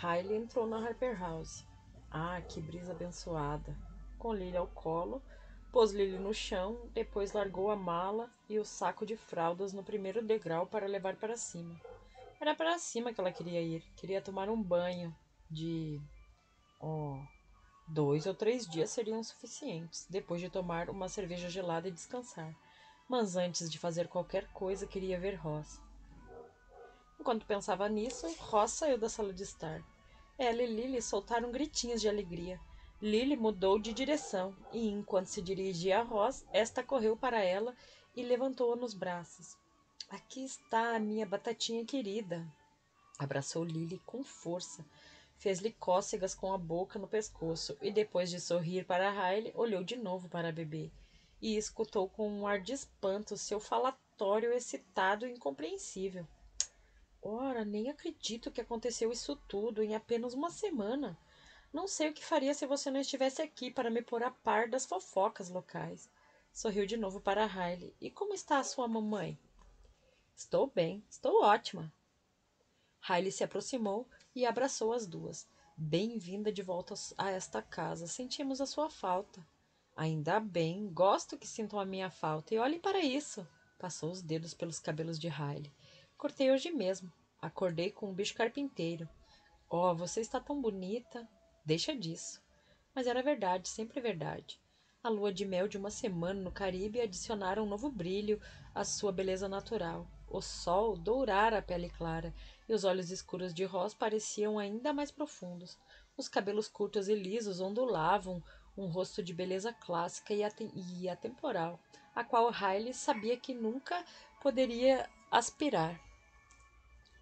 Riley entrou na Harper House. Ah, que brisa abençoada! Com Lily ao colo, pôs Lily no chão, depois largou a mala e o saco de fraldas no primeiro degrau para levar para cima. Era para cima que ela queria ir. Queria tomar um banho de... 2 ou 3 dias seriam suficientes, depois de tomar uma cerveja gelada e descansar. Mas antes de fazer qualquer coisa, queria ver Ross. Enquanto pensava nisso, Ross saiu da sala de estar. Ela e Lily soltaram gritinhos de alegria. Lily mudou de direção e, enquanto se dirigia a Ross, esta correu para ela e levantou-a nos braços. Aqui está a minha batatinha querida. Abraçou Lily com força. Fez-lhe cócegas com a boca no pescoço e, depois de sorrir para Riley, olhou de novo para a bebê e escutou com um ar de espanto seu falatório excitado e incompreensível. Ora, nem acredito que aconteceu isso tudo em apenas uma semana. Não sei o que faria se você não estivesse aqui para me pôr a par das fofocas locais. Sorriu de novo para Riley. E como está a sua mamãe? Estou bem, estou ótima. Riley se aproximou e abraçou as duas. Bem-vinda de volta a esta casa. Sentimos a sua falta. Ainda bem, gosto que sintam a minha falta. E olhem para isso. Passou os dedos pelos cabelos de Riley. Cortei hoje mesmo. Acordei com um bicho carpinteiro. Oh, você está tão bonita. Deixa disso. Mas era verdade, sempre verdade. A lua de mel de uma semana no Caribe adicionara um novo brilho à sua beleza natural. O sol dourara a pele clara e os olhos escuros de Ross pareciam ainda mais profundos. Os cabelos curtos e lisos ondulavam um rosto de beleza clássica e atemporal, a qual Riley sabia que nunca poderia aspirar.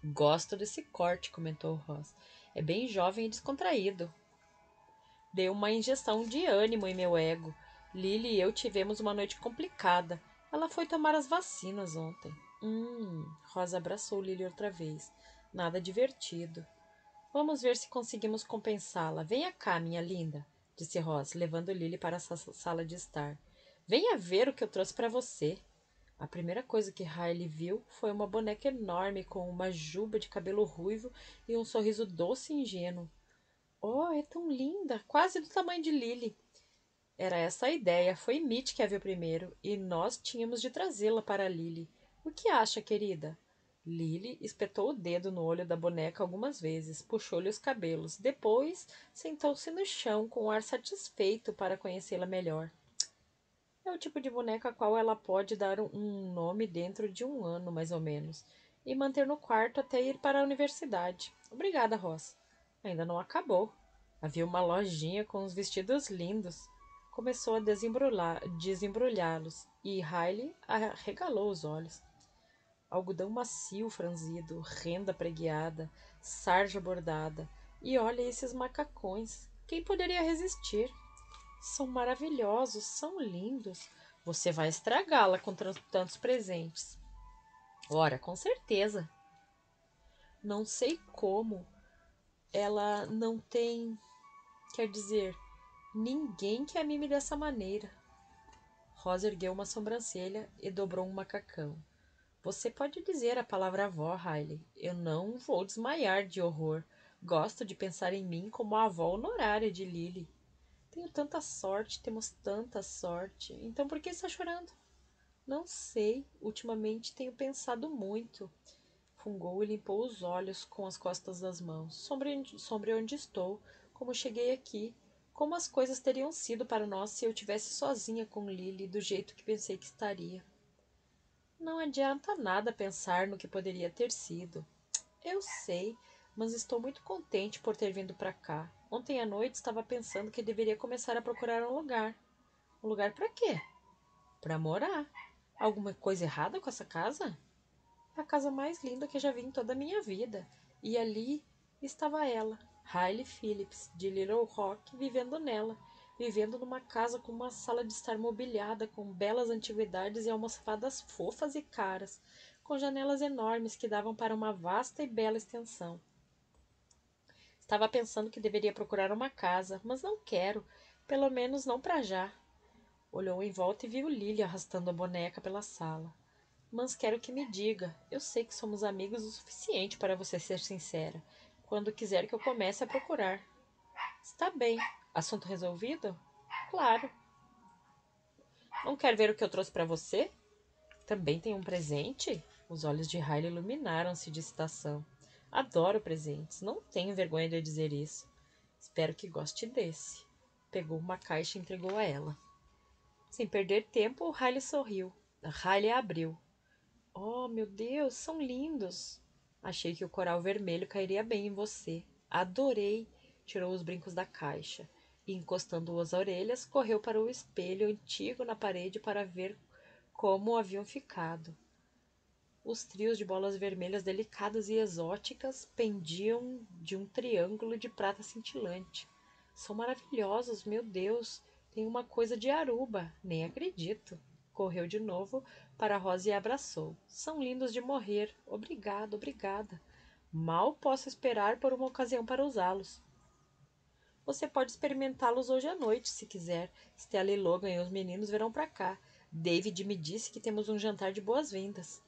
Gosto desse corte, comentou Ross. É bem jovem e descontraído. Deu uma injeção de ânimo em meu ego. Lily e eu tivemos uma noite complicada. Ela foi tomar as vacinas ontem. Rosa abraçou Lily outra vez. Nada divertido. Vamos ver se conseguimos compensá-la. Venha cá, minha linda, disse Rosa, levando Lily para a sala de estar. Venha ver o que eu trouxe para você. A primeira coisa que Riley viu foi uma boneca enorme com uma juba de cabelo ruivo e um sorriso doce e ingênuo. Oh, é tão linda, quase do tamanho de Lily. Era essa a ideia, foi Mitch que a viu primeiro, e nós tínhamos de trazê-la para Lily. O que acha, querida? Lily espetou o dedo no olho da boneca algumas vezes, puxou-lhe os cabelos. Depois, sentou-se no chão com um ar satisfeito para conhecê-la melhor. É o tipo de boneca a qual ela pode dar um nome dentro de um ano, mais ou menos, e manter no quarto até ir para a universidade. Obrigada, Ross. Ainda não acabou. Havia uma lojinha com uns vestidos lindos. Começou a desembrulhá-los e Riley arregalou os olhos. Algodão macio franzido, renda pregueada, sarja bordada. E olha esses macacões. Quem poderia resistir? São maravilhosos, são lindos. Você vai estragá-la com tantos presentes. Ora, com certeza. Não sei como ela não tem, quer dizer, ninguém que a mime dessa maneira. Rosa ergueu uma sobrancelha e dobrou um macacão. Você pode dizer a palavra avó, Riley. Eu não vou desmaiar de horror. Gosto de pensar em mim como a avó honorária de Lily. Tenho tanta sorte, temos tanta sorte. Então por que está chorando? Não sei. Ultimamente tenho pensado muito. Fungou e limpou os olhos com as costas das mãos. Sobre onde estou, como cheguei aqui, como as coisas teriam sido para nós se eu tivesse sozinha com Lily do jeito que pensei que estaria. Não adianta nada pensar no que poderia ter sido. Eu sei, mas estou muito contente por ter vindo para cá. Ontem à noite estava pensando que deveria começar a procurar um lugar. Um lugar para quê? Para morar. Alguma coisa errada com essa casa? A casa mais linda que já vi em toda a minha vida. E ali estava ela, Riley Phillips, de Little Rock, vivendo nela. Vivendo numa casa com uma sala de estar mobiliada com belas antiguidades e almofadas fofas e caras, com janelas enormes que davam para uma vasta e bela extensão. Estava pensando que deveria procurar uma casa, mas não quero, pelo menos não para já. Olhou em volta e viu Lily arrastando a boneca pela sala. Mas quero que me diga. Eu sei que somos amigos o suficiente para você ser sincera. Quando quiser que eu comece a procurar. Está bem. Assunto resolvido? Claro. Não quer ver o que eu trouxe para você? Também tem um presente? Os olhos de Riley iluminaram-se de excitação. Adoro presentes. Não tenho vergonha de dizer isso. Espero que goste desse. Pegou uma caixa e entregou a ela. Sem perder tempo, Riley sorriu. Riley a abriu. Oh, meu Deus, são lindos! Achei que o coral vermelho cairia bem em você. Adorei! Tirou os brincos da caixa e, encostando-os às orelhas, correu para o espelho antigo na parede para ver como haviam ficado. Os trios de bolas vermelhas delicadas e exóticas pendiam de um triângulo de prata cintilante. São maravilhosos, meu Deus! Tem uma coisa de Aruba, nem acredito. Correu de novo para a Rosa e a abraçou. São lindos de morrer. Obrigada, obrigada. Mal posso esperar por uma ocasião para usá-los. Você pode experimentá-los hoje à noite, se quiser. Stella e Logan e os meninos virão para cá. David me disse que temos um jantar de boas-vindas.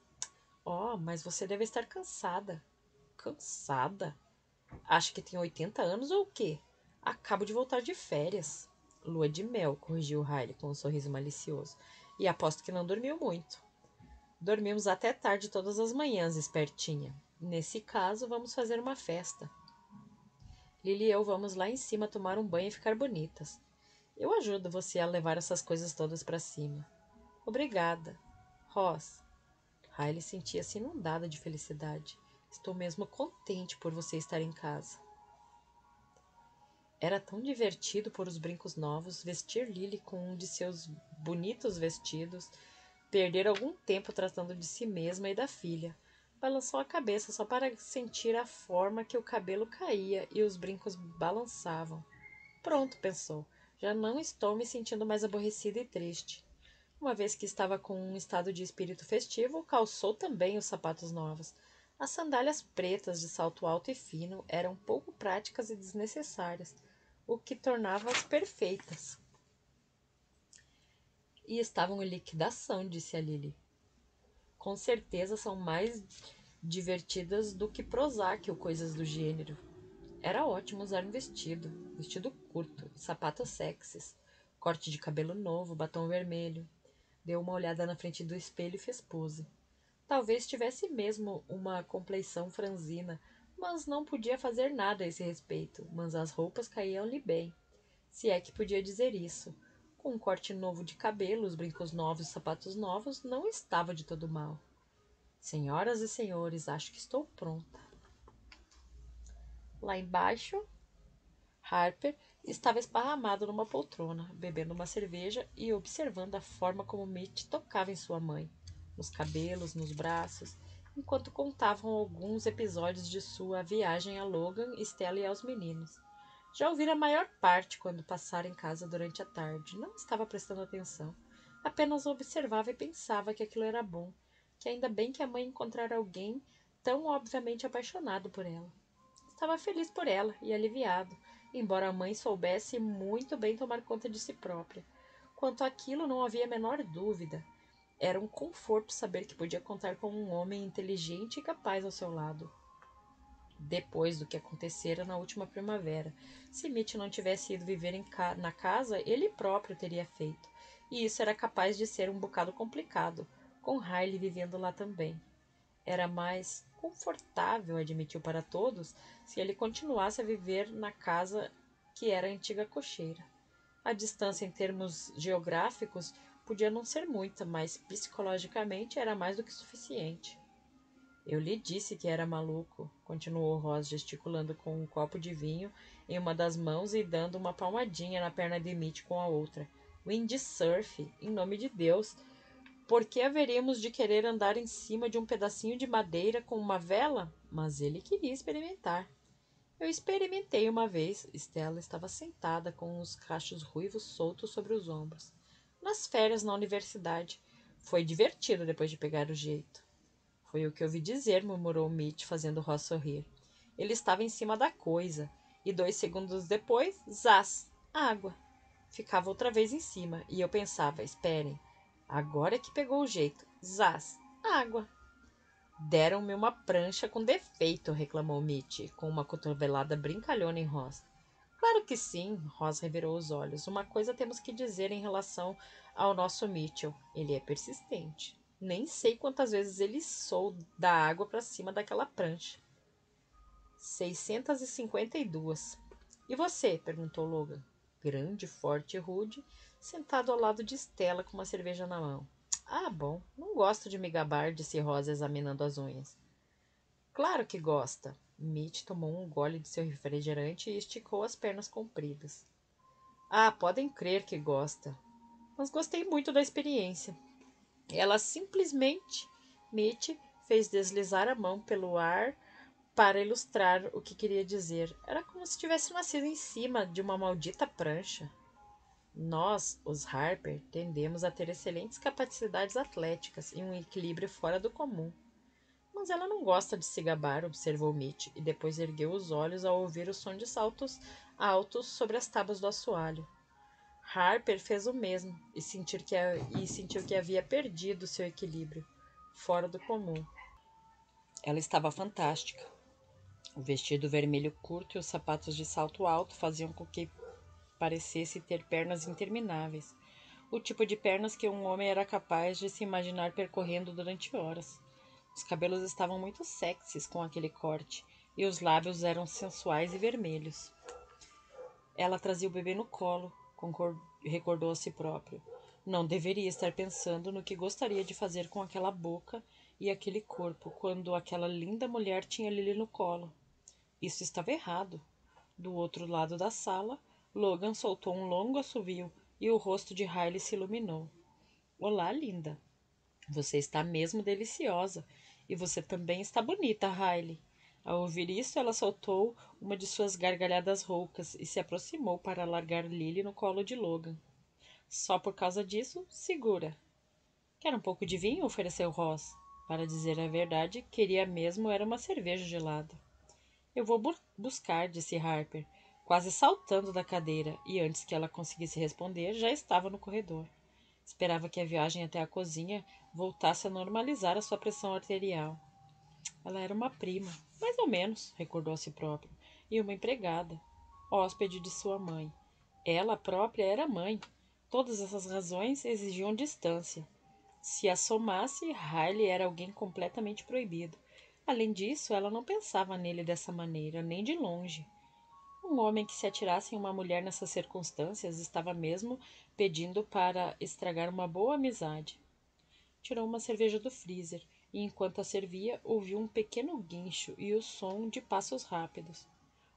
Oh, mas você deve estar cansada. Cansada? Acha que tem 80 anos ou o quê? Acabo de voltar de férias. Lua de mel, corrigiu Riley com um sorriso malicioso. E aposto que não dormiu muito. Dormimos até tarde todas as manhãs, espertinha. Nesse caso, vamos fazer uma festa. Lily e eu vamos lá em cima tomar um banho e ficar bonitas. Eu ajudo você a levar essas coisas todas para cima. Obrigada. Ross. Riley sentia-se inundada de felicidade. Estou mesmo contente por você estar em casa. Era tão divertido pôr os brincos novos, vestir Lily com um de seus bonitos vestidos, perder algum tempo tratando de si mesma e da filha. Balançou a cabeça só para sentir a forma que o cabelo caía e os brincos balançavam. Pronto, pensou. Já não estou me sentindo mais aborrecida e triste. Uma vez que estava com um estado de espírito festivo, calçou também os sapatos novos. As sandálias pretas de salto alto e fino eram pouco práticas e desnecessárias, o que tornava-as perfeitas. E estavam em liquidação, disse a Lily. Com certeza são mais divertidas do que Prozac ou coisas do gênero. Era ótimo usar um vestido curto, sapatos sexys, corte de cabelo novo, batom vermelho. Deu uma olhada na frente do espelho e fez pose. Talvez tivesse mesmo uma compleição franzina, mas não podia fazer nada a esse respeito, mas as roupas caíam-lhe bem. Se é que podia dizer isso. Com um corte novo de cabelo, os brincos novos e sapatos novos, não estava de todo mal. Senhoras e senhores, acho que estou pronta. Lá embaixo, Harper estava esparramado numa poltrona, bebendo uma cerveja e observando a forma como Mitch tocava em sua mãe, nos cabelos, nos braços, enquanto contavam alguns episódios de sua viagem a Logan, Stella e aos meninos. Já ouvira a maior parte quando passara em casa durante a tarde. Não estava prestando atenção. Apenas observava e pensava que aquilo era bom, que ainda bem que a mãe encontrara alguém tão obviamente apaixonado por ela. Estava feliz por ela e aliviado, embora a mãe soubesse muito bem tomar conta de si própria. Quanto àquilo, não havia a menor dúvida. Era um conforto saber que podia contar com um homem inteligente e capaz ao seu lado. Depois do que acontecera na última primavera, se Mitch não tivesse ido viver na casa, ele próprio teria feito. E isso era capaz de ser um bocado complicado, com Riley vivendo lá também. Era mais confortável, admitiu para todos, se ele continuasse a viver na casa que era a antiga cocheira. A distância em termos geográficos podia não ser muita, mas psicologicamente era mais do que suficiente. Eu lhe disse que era maluco, continuou Ross, gesticulando com um copo de vinho em uma das mãos e dando uma palmadinha na perna de Mitch com a outra. Windsurf, em nome de Deus! Por que haveríamos de querer andar em cima de um pedacinho de madeira com uma vela? Mas ele queria experimentar. Eu experimentei uma vez. Stella estava sentada com os cachos ruivos soltos sobre os ombros. Nas férias na universidade. Foi divertido depois de pegar o jeito. Foi o que ouvi dizer, murmurou Mitch, fazendo Ross sorrir. Ele estava em cima da coisa. E 2 segundos depois, zás, água. Ficava outra vez em cima. E eu pensava, esperem. Agora é que pegou o jeito. Zás, água. Deram-me uma prancha com defeito, reclamou Mitch, com uma cotovelada brincalhona em Ross. Claro que sim, Ross revirou os olhos. Uma coisa temos que dizer em relação ao nosso Mitchell. Ele é persistente. Nem sei quantas vezes ele içou da água para cima daquela prancha. 652. E você? Perguntou Logan. Grande, forte e rude, sentado ao lado de Stella com uma cerveja na mão. Ah, bom. Não gosto de me gabar, disse Rosa examinando as unhas. Claro que gosta. Mitch tomou um gole de seu refrigerante e esticou as pernas compridas. Ah, podem crer que gosta. Mas gostei muito da experiência. Ela simplesmente, Mitch, fez deslizar a mão pelo ar para ilustrar o que queria dizer. Era como se tivesse nascido em cima de uma maldita prancha. Nós, os Harper, tendemos a ter excelentes capacidades atléticas e um equilíbrio fora do comum. Mas ela não gosta de se gabar, observou Mitch, e depois ergueu os olhos ao ouvir o som de saltos altos sobre as tábuas do assoalho. Harper fez o mesmo e sentiu que havia perdido seu equilíbrio, fora do comum. Ela estava fantástica. O vestido vermelho curto e os sapatos de salto alto faziam com que parecesse ter pernas intermináveis, o tipo de pernas que um homem era capaz de se imaginar percorrendo durante horas. Os cabelos estavam muito sexys com aquele corte, e os lábios eram sensuais e vermelhos. Ela trazia o bebê no colo, recordou a si próprio. Não deveria estar pensando no que gostaria de fazer com aquela boca e aquele corpo, quando aquela linda mulher tinha Lily no colo. Isso estava errado. Do outro lado da sala, Logan soltou um longo assovio e o rosto de Riley se iluminou. Olá, linda. Você está mesmo deliciosa. E você também está bonita, Riley. Ao ouvir isso, ela soltou uma de suas gargalhadas roucas e se aproximou para largar Lily no colo de Logan. Só por causa disso, segura. Quer um pouco de vinho? Ofereceu Ross. Para dizer a verdade, queria mesmo era uma cerveja gelada. Eu vou buscar, disse Harper, quase saltando da cadeira, e antes que ela conseguisse responder, já estava no corredor. Esperava que a viagem até a cozinha voltasse a normalizar a sua pressão arterial. Ela era uma prima, mais ou menos, recordou a si próprio, e uma empregada, hóspede de sua mãe. Ela própria era mãe. Todas essas razões exigiam distância. Se a somasse, Riley era alguém completamente proibido. Além disso, ela não pensava nele dessa maneira, nem de longe. Um homem que se atirasse em uma mulher nessas circunstâncias estava mesmo pedindo para estragar uma boa amizade. Tirou uma cerveja do freezer e, enquanto a servia, ouviu um pequeno guincho e o som de passos rápidos.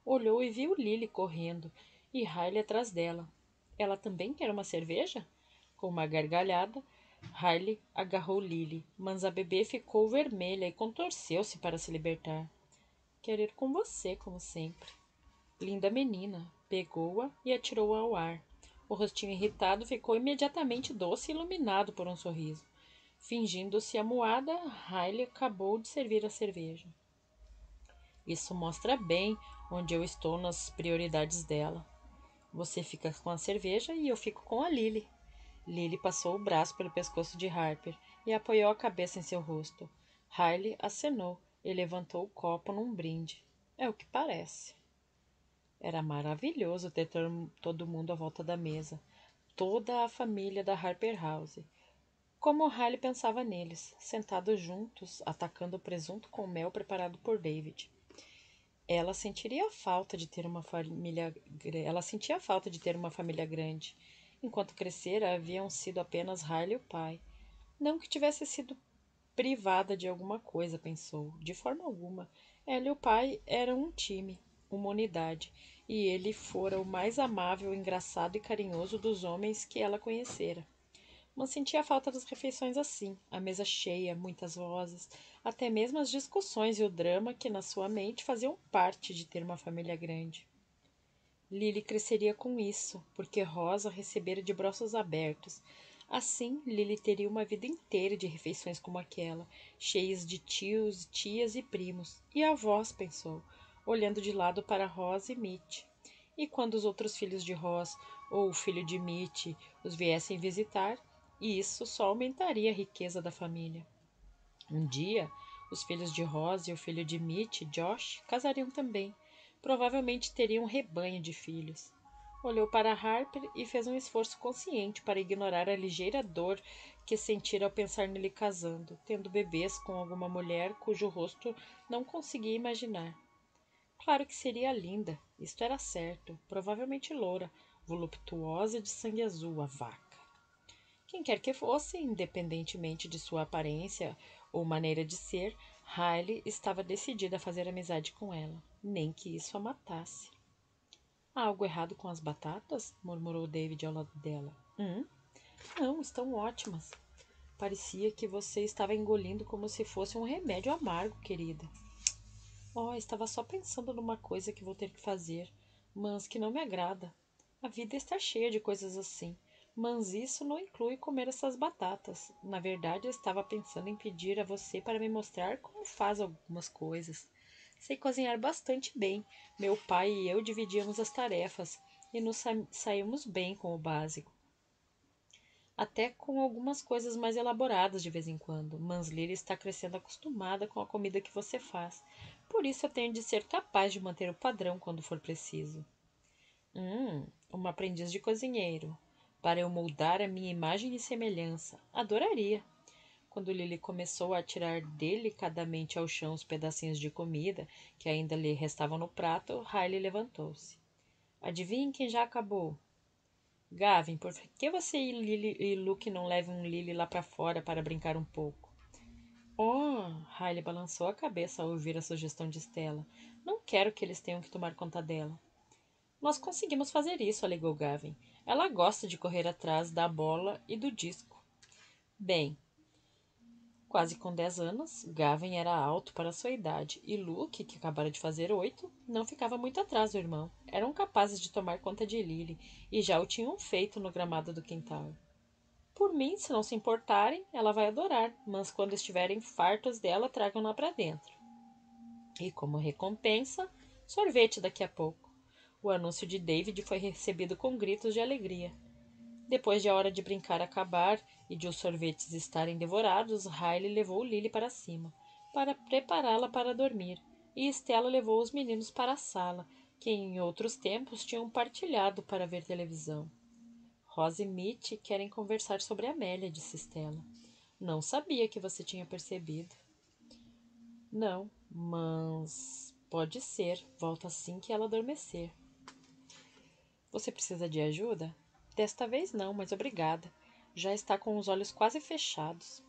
Olhou e viu Lily correndo e Riley atrás dela. Ela também quer uma cerveja? Com uma gargalhada, Riley agarrou Lily, mas a bebê ficou vermelha e contorceu-se para se libertar. Quero ir com você, como sempre. Linda menina, pegou-a e atirou-a ao ar. O rostinho irritado ficou imediatamente doce e iluminado por um sorriso. Fingindo-se amuada, Riley acabou de servir a cerveja. Isso mostra bem onde eu estou nas prioridades dela. Você fica com a cerveja e eu fico com a Lily. Lily passou o braço pelo pescoço de Harper e apoiou a cabeça em seu rosto. Riley acenou e levantou o copo num brinde. É o que parece. Era maravilhoso ter todo mundo à volta da mesa. Toda a família da Harper House. Como Riley pensava neles, sentados juntos, atacando o presunto com mel preparado por David. Ela sentiria falta de ter uma família. Ela sentia falta de ter uma família grande. Enquanto crescera, haviam sido apenas Riley e o pai. Não que tivesse sido privada de alguma coisa, pensou. De forma alguma. Ela e o pai eram um time, uma unidade, e ele fora o mais amável, engraçado e carinhoso dos homens que ela conhecera. Mas sentia falta das refeições assim, a mesa cheia, muitas vozes, até mesmo as discussões e o drama que na sua mente faziam parte de ter uma família grande. Lily cresceria com isso, porque Rosa recebera de braços abertos. Assim, Lily teria uma vida inteira de refeições como aquela, cheias de tios, tias e primos. E avós, pensou, olhando de lado para Rosa e Mitch. E quando os outros filhos de Ross ou o filho de Mitch os viessem visitar, isso só aumentaria a riqueza da família. Um dia, os filhos de Ross e o filho de Mitch, Josh, casariam também. Provavelmente teriam um rebanho de filhos. Olhou para Harper e fez um esforço consciente para ignorar a ligeira dor que sentira ao pensar nele casando, tendo bebês com alguma mulher cujo rosto não conseguia imaginar. Claro que seria linda, isto era certo, provavelmente loura, voluptuosa de sangue azul, a vaca. Quem quer que fosse, independentemente de sua aparência ou maneira de ser, Riley estava decidida a fazer amizade com ela, nem que isso a matasse. Há algo errado com as batatas? Murmurou David ao lado dela. Não, estão ótimas. Parecia que você estava engolindo como se fosse um remédio amargo, querida. Oh, estava só pensando numa coisa que vou ter que fazer, mas que não me agrada. A vida está cheia de coisas assim, mas isso não inclui comer essas batatas. Na verdade, eu estava pensando em pedir a você para me mostrar como faz algumas coisas. Sei cozinhar bastante bem. Meu pai e eu dividíamos as tarefas e nos saímos bem com o básico. Até com algumas coisas mais elaboradas de vez em quando. Mansley está crescendo acostumada com a comida que você faz. Por isso eu tenho de ser capaz de manter o padrão quando for preciso. Uma aprendiz de cozinheiro. Para eu moldar a minha imagem e semelhança. Adoraria. Quando Lily começou a tirar delicadamente ao chão os pedacinhos de comida que ainda lhe restavam no prato, Riley levantou-se. Adivinhe quem já acabou? Gavin, por que você e Luke não levam Lily lá para fora para brincar um pouco? Oh, Riley balançou a cabeça ao ouvir a sugestão de Stella. Não quero que eles tenham que tomar conta dela. Nós conseguimos fazer isso, alegou Gavin. Ela gosta de correr atrás da bola e do disco. Bem, quase com 10 anos, Gavin era alto para sua idade e Luke, que acabara de fazer 8, não ficava muito atrás do irmão. Eram capazes de tomar conta de Lily e já o tinham feito no gramado do quintal. Por mim, se não se importarem, ela vai adorar, mas quando estiverem fartos dela, tragam-na para dentro. E como recompensa, sorvete daqui a pouco. O anúncio de David foi recebido com gritos de alegria. Depois de a hora de brincar acabar e de os sorvetes estarem devorados, Riley levou Lily para cima, para prepará-la para dormir, e Stella levou os meninos para a sala, que em outros tempos tinham partilhado para ver televisão. Rosa e Mitch querem conversar sobre Amélia, disse Stella. Não sabia que você tinha percebido. Não, mas pode ser. Volta assim que ela adormecer. Você precisa de ajuda? Desta vez não, mas obrigada. Já está com os olhos quase fechados.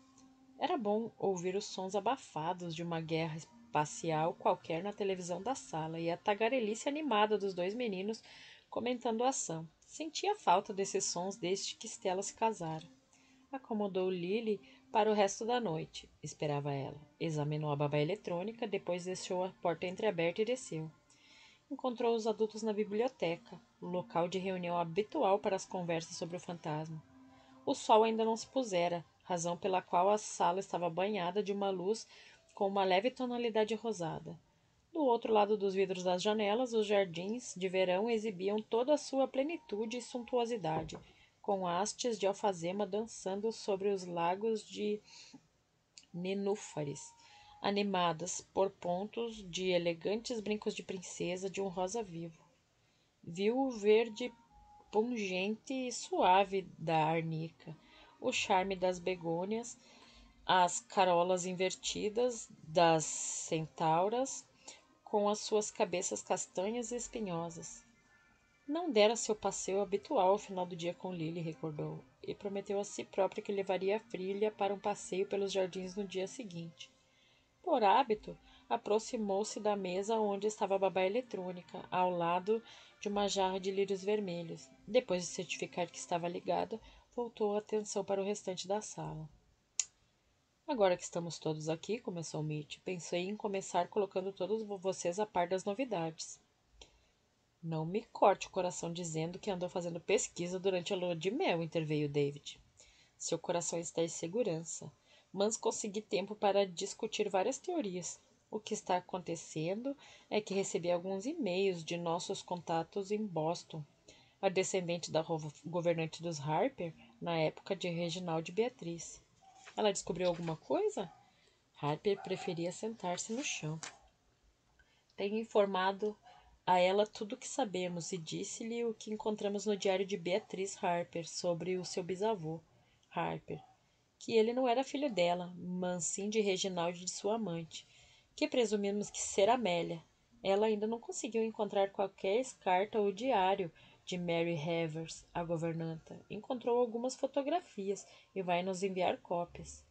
Era bom ouvir os sons abafados de uma guerra espacial qualquer na televisão da sala e a tagarelice animada dos dois meninos comentando a ação. Sentia falta desses sons desde que Stella se casara. Acomodou Lily para o resto da noite. Esperava ela. Examinou a babá eletrônica, depois deixou a porta entreaberta e desceu. encontrou os adultos na biblioteca, o local de reunião habitual para as conversas sobre o fantasma. O sol ainda não se pusera, razão pela qual a sala estava banhada de uma luz com uma leve tonalidade rosada. Do outro lado dos vidros das janelas, os jardins de verão exibiam toda a sua plenitude e suntuosidade, com hastes de alfazema dançando sobre os lagos de nenúfares, animadas por pontos de elegantes brincos de princesa de um rosa vivo. Viu o verde pungente e suave da arnica, o charme das begônias, as carolas invertidas das centauras, com as suas cabeças castanhas e espinhosas. Não dera seu passeio habitual ao final do dia com Lily, recordou, e prometeu a si própria que levaria a filha para um passeio pelos jardins no dia seguinte. Por hábito, aproximou-se da mesa onde estava a babá eletrônica, ao lado de uma jarra de lírios vermelhos. Depois de certificar que estava ligada, voltou a atenção para o restante da sala. Agora que estamos todos aqui, começou Mitch, pensei em começar colocando todos vocês a par das novidades. Não me corte o coração dizendo que andou fazendo pesquisa durante a lua de mel, interveio David. Seu coração está em segurança, mas consegui tempo para discutir várias teorias. O que está acontecendo é que recebi alguns e-mails de nossos contatos em Boston, a descendente da governante dos Harper, na época de Reginald e Beatriz. Ela descobriu alguma coisa? Harper preferia sentar-se no chão. Tenho informado a ela tudo o que sabemos e disse-lhe o que encontramos no diário de Beatriz Harper sobre o seu bisavô, Harper, que ele não era filho dela, mas sim de Reginald e de sua amante, que presumimos que ser Amélia. Ela ainda não conseguiu encontrar qualquer carta ou diário de Mary Havers, a governanta. Encontrou algumas fotografias e vai nos enviar cópias.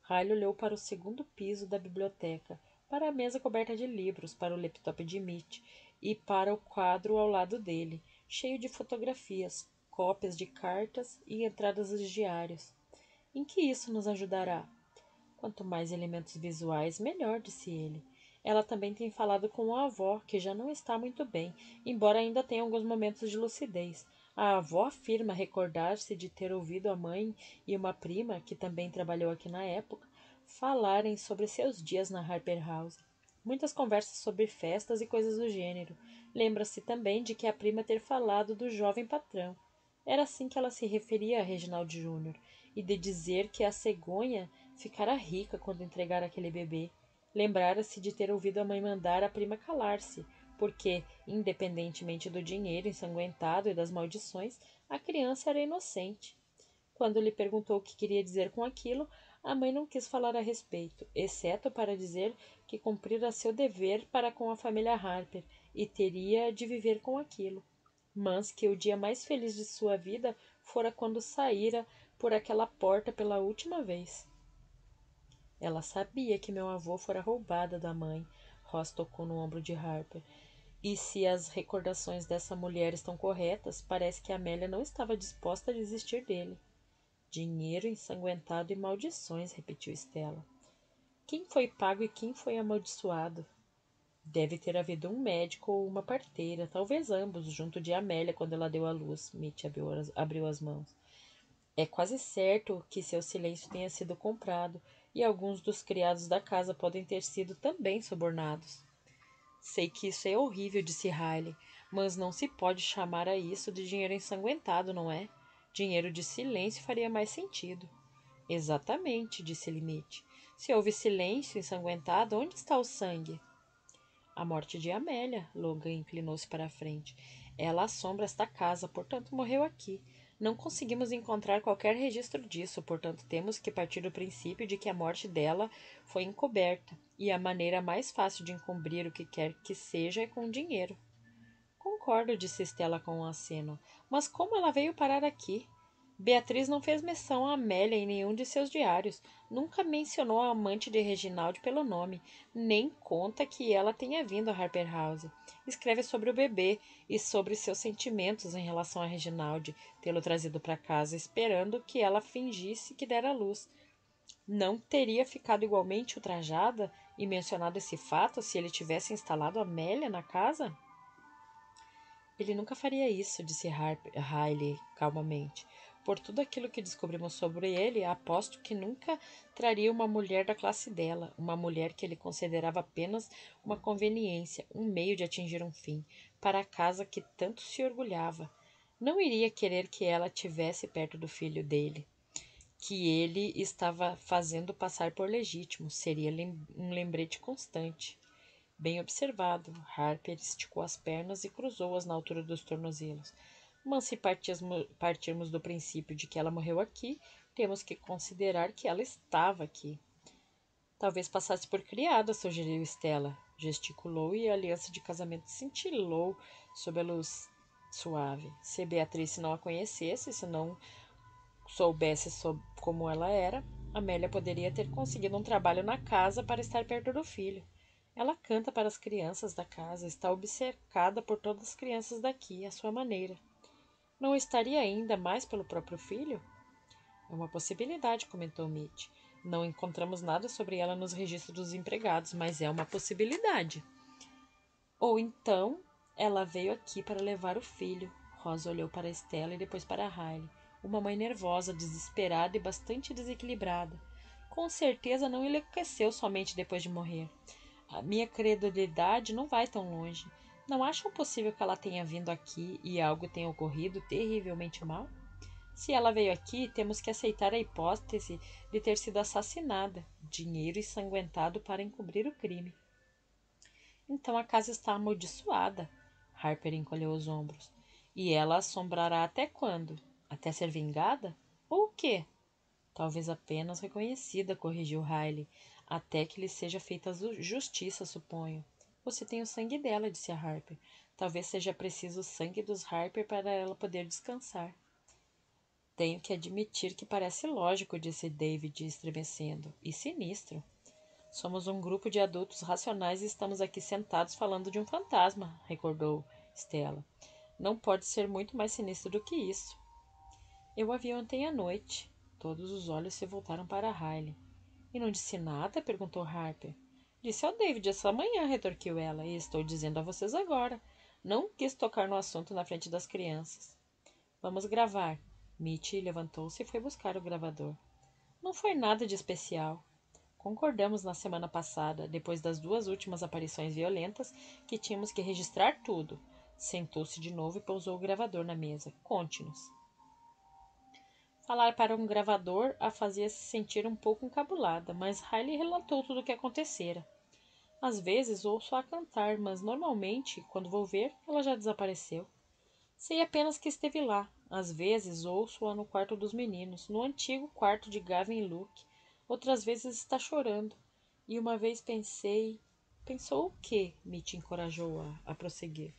Riley olhou para o segundo piso da biblioteca, para a mesa coberta de livros, para o laptop de Mitch e para o quadro ao lado dele, cheio de fotografias, cópias de cartas e entradas dos diários. Em que isso nos ajudará? Quanto mais elementos visuais, melhor, disse ele. Ela também tem falado com a avó, que já não está muito bem, embora ainda tenha alguns momentos de lucidez. A avó afirma recordar-se de ter ouvido a mãe e uma prima, que também trabalhou aqui na época, falarem sobre seus dias na Harper House. Muitas conversas sobre festas e coisas do gênero. Lembra-se também de que a prima ter falado do jovem patrão. Era assim que ela se referia a Reginald Júnior, e de dizer que a cegonha ficara rica quando entregar aquele bebê. Lembrara-se de ter ouvido a mãe mandar a prima calar-se, porque, independentemente do dinheiro ensanguentado e das maldições, a criança era inocente. Quando lhe perguntou o que queria dizer com aquilo, a mãe não quis falar a respeito, exceto para dizer que cumprira seu dever para com a família Harper e teria de viver com aquilo, mas que o dia mais feliz de sua vida fora quando saíra por aquela porta pela última vez. Ela sabia que meu avô fora roubada da mãe. Ross tocou no ombro de Harper. E se as recordações dessa mulher estão corretas, parece que Amélia não estava disposta a desistir dele. Dinheiro ensanguentado e maldições, repetiu Stella. Quem foi pago e quem foi amaldiçoado? Deve ter havido um médico ou uma parteira, talvez ambos, junto de Amélia quando ela deu à luz. Mitch abriu as mãos. É quase certo que seu silêncio tenha sido comprado, e alguns dos criados da casa podem ter sido também subornados. Sei que isso é horrível, disse Riley, mas não se pode chamar a isso de dinheiro ensanguentado, não é? Dinheiro de silêncio faria mais sentido. Exatamente, disse Limite. Se houve silêncio ensanguentado, onde está o sangue? A morte de Amélia. Logan inclinou-se para a frente. Ela assombra esta casa, portanto morreu aqui. Não conseguimos encontrar qualquer registro disso, portanto temos que partir do princípio de que a morte dela foi encoberta, e a maneira mais fácil de encobrir o que quer que seja é com dinheiro. Concordo, disse Stella com um aceno. Mas como ela veio parar aqui? Beatriz não fez menção a Amélia em nenhum de seus diários. Nunca mencionou a amante de Reginald pelo nome. Nem conta que ela tenha vindo a Harper House. Escreve sobre o bebê e sobre seus sentimentos em relação a Reginald, tê-lo trazido para casa, esperando que ela fingisse que dera luz. Não teria ficado igualmente ultrajada e mencionado esse fato se ele tivesse instalado Amélia na casa? Ele nunca faria isso, disse Riley calmamente. Por tudo aquilo que descobrimos sobre ele, aposto que nunca traria uma mulher da classe dela, uma mulher que ele considerava apenas uma conveniência, um meio de atingir um fim, para a casa que tanto se orgulhava. Não iria querer que ela tivesse perto do filho dele, que ele estava fazendo passar por legítimo. Seria um lembrete constante. Bem observado. Harper esticou as pernas e cruzou-as na altura dos tornozelos. Mas se partirmos do princípio de que ela morreu aqui, temos que considerar que ela estava aqui. Talvez passasse por criada, sugeriu Stella. Gesticulou e a aliança de casamento cintilou sob a luz suave. Se Beatriz não a conhecesse, se não soubesse como ela era, Amélia poderia ter conseguido um trabalho na casa para estar perto do filho. Ela canta para as crianças da casa, está obcecada por todas as crianças daqui, à sua maneira. Não estaria ainda mais pelo próprio filho? É uma possibilidade, comentou Mitch. Não encontramos nada sobre ela nos registros dos empregados, mas é uma possibilidade. Ou então, ela veio aqui para levar o filho. Rosa olhou para Estela e depois para Riley. Uma mãe nervosa, desesperada e bastante desequilibrada. Com certeza não enlouqueceu somente depois de morrer. A minha credulidade não vai tão longe. Não acham possível que ela tenha vindo aqui e algo tenha ocorrido terrivelmente mal? Se ela veio aqui, temos que aceitar a hipótese de ter sido assassinada, dinheiro ensanguentado para encobrir o crime. Então a casa está amaldiçoada. Harper encolheu os ombros. E ela assombrará até quando? Até ser vingada? Ou o quê? Talvez apenas reconhecida, corrigiu Riley. Até que lhe seja feita justiça, suponho. Você tem o sangue dela, disse a Harper. Talvez seja preciso o sangue dos Harper para ela poder descansar. Tenho que admitir que parece lógico, disse David, estremecendo. E sinistro. Somos um grupo de adultos racionais e estamos aqui sentados falando de um fantasma, recordou Stella. Não pode ser muito mais sinistro do que isso. Eu a vi ontem à noite. Todos os olhos se voltaram para Riley. E não disse nada? Perguntou Harper. Disse ao David essa manhã, retorquiu ela, e estou dizendo a vocês agora. Não quis tocar no assunto na frente das crianças. Vamos gravar. Mitty levantou-se e foi buscar o gravador. Não foi nada de especial. Concordamos na semana passada, depois das duas últimas aparições violentas, que tínhamos que registrar tudo. Sentou-se de novo e pousou o gravador na mesa. Conte-nos. Falar para um gravador a fazia se sentir um pouco encabulada, mas Riley relatou tudo o que acontecera. Às vezes ouço-a cantar, mas normalmente, quando vou ver, ela já desapareceu. Sei apenas que esteve lá. Às vezes ouço-a no quarto dos meninos, no antigo quarto de Gavin e Luke. Outras vezes está chorando. E uma vez pensei... Pensou o quê? Mitty encorajou-a a prosseguir.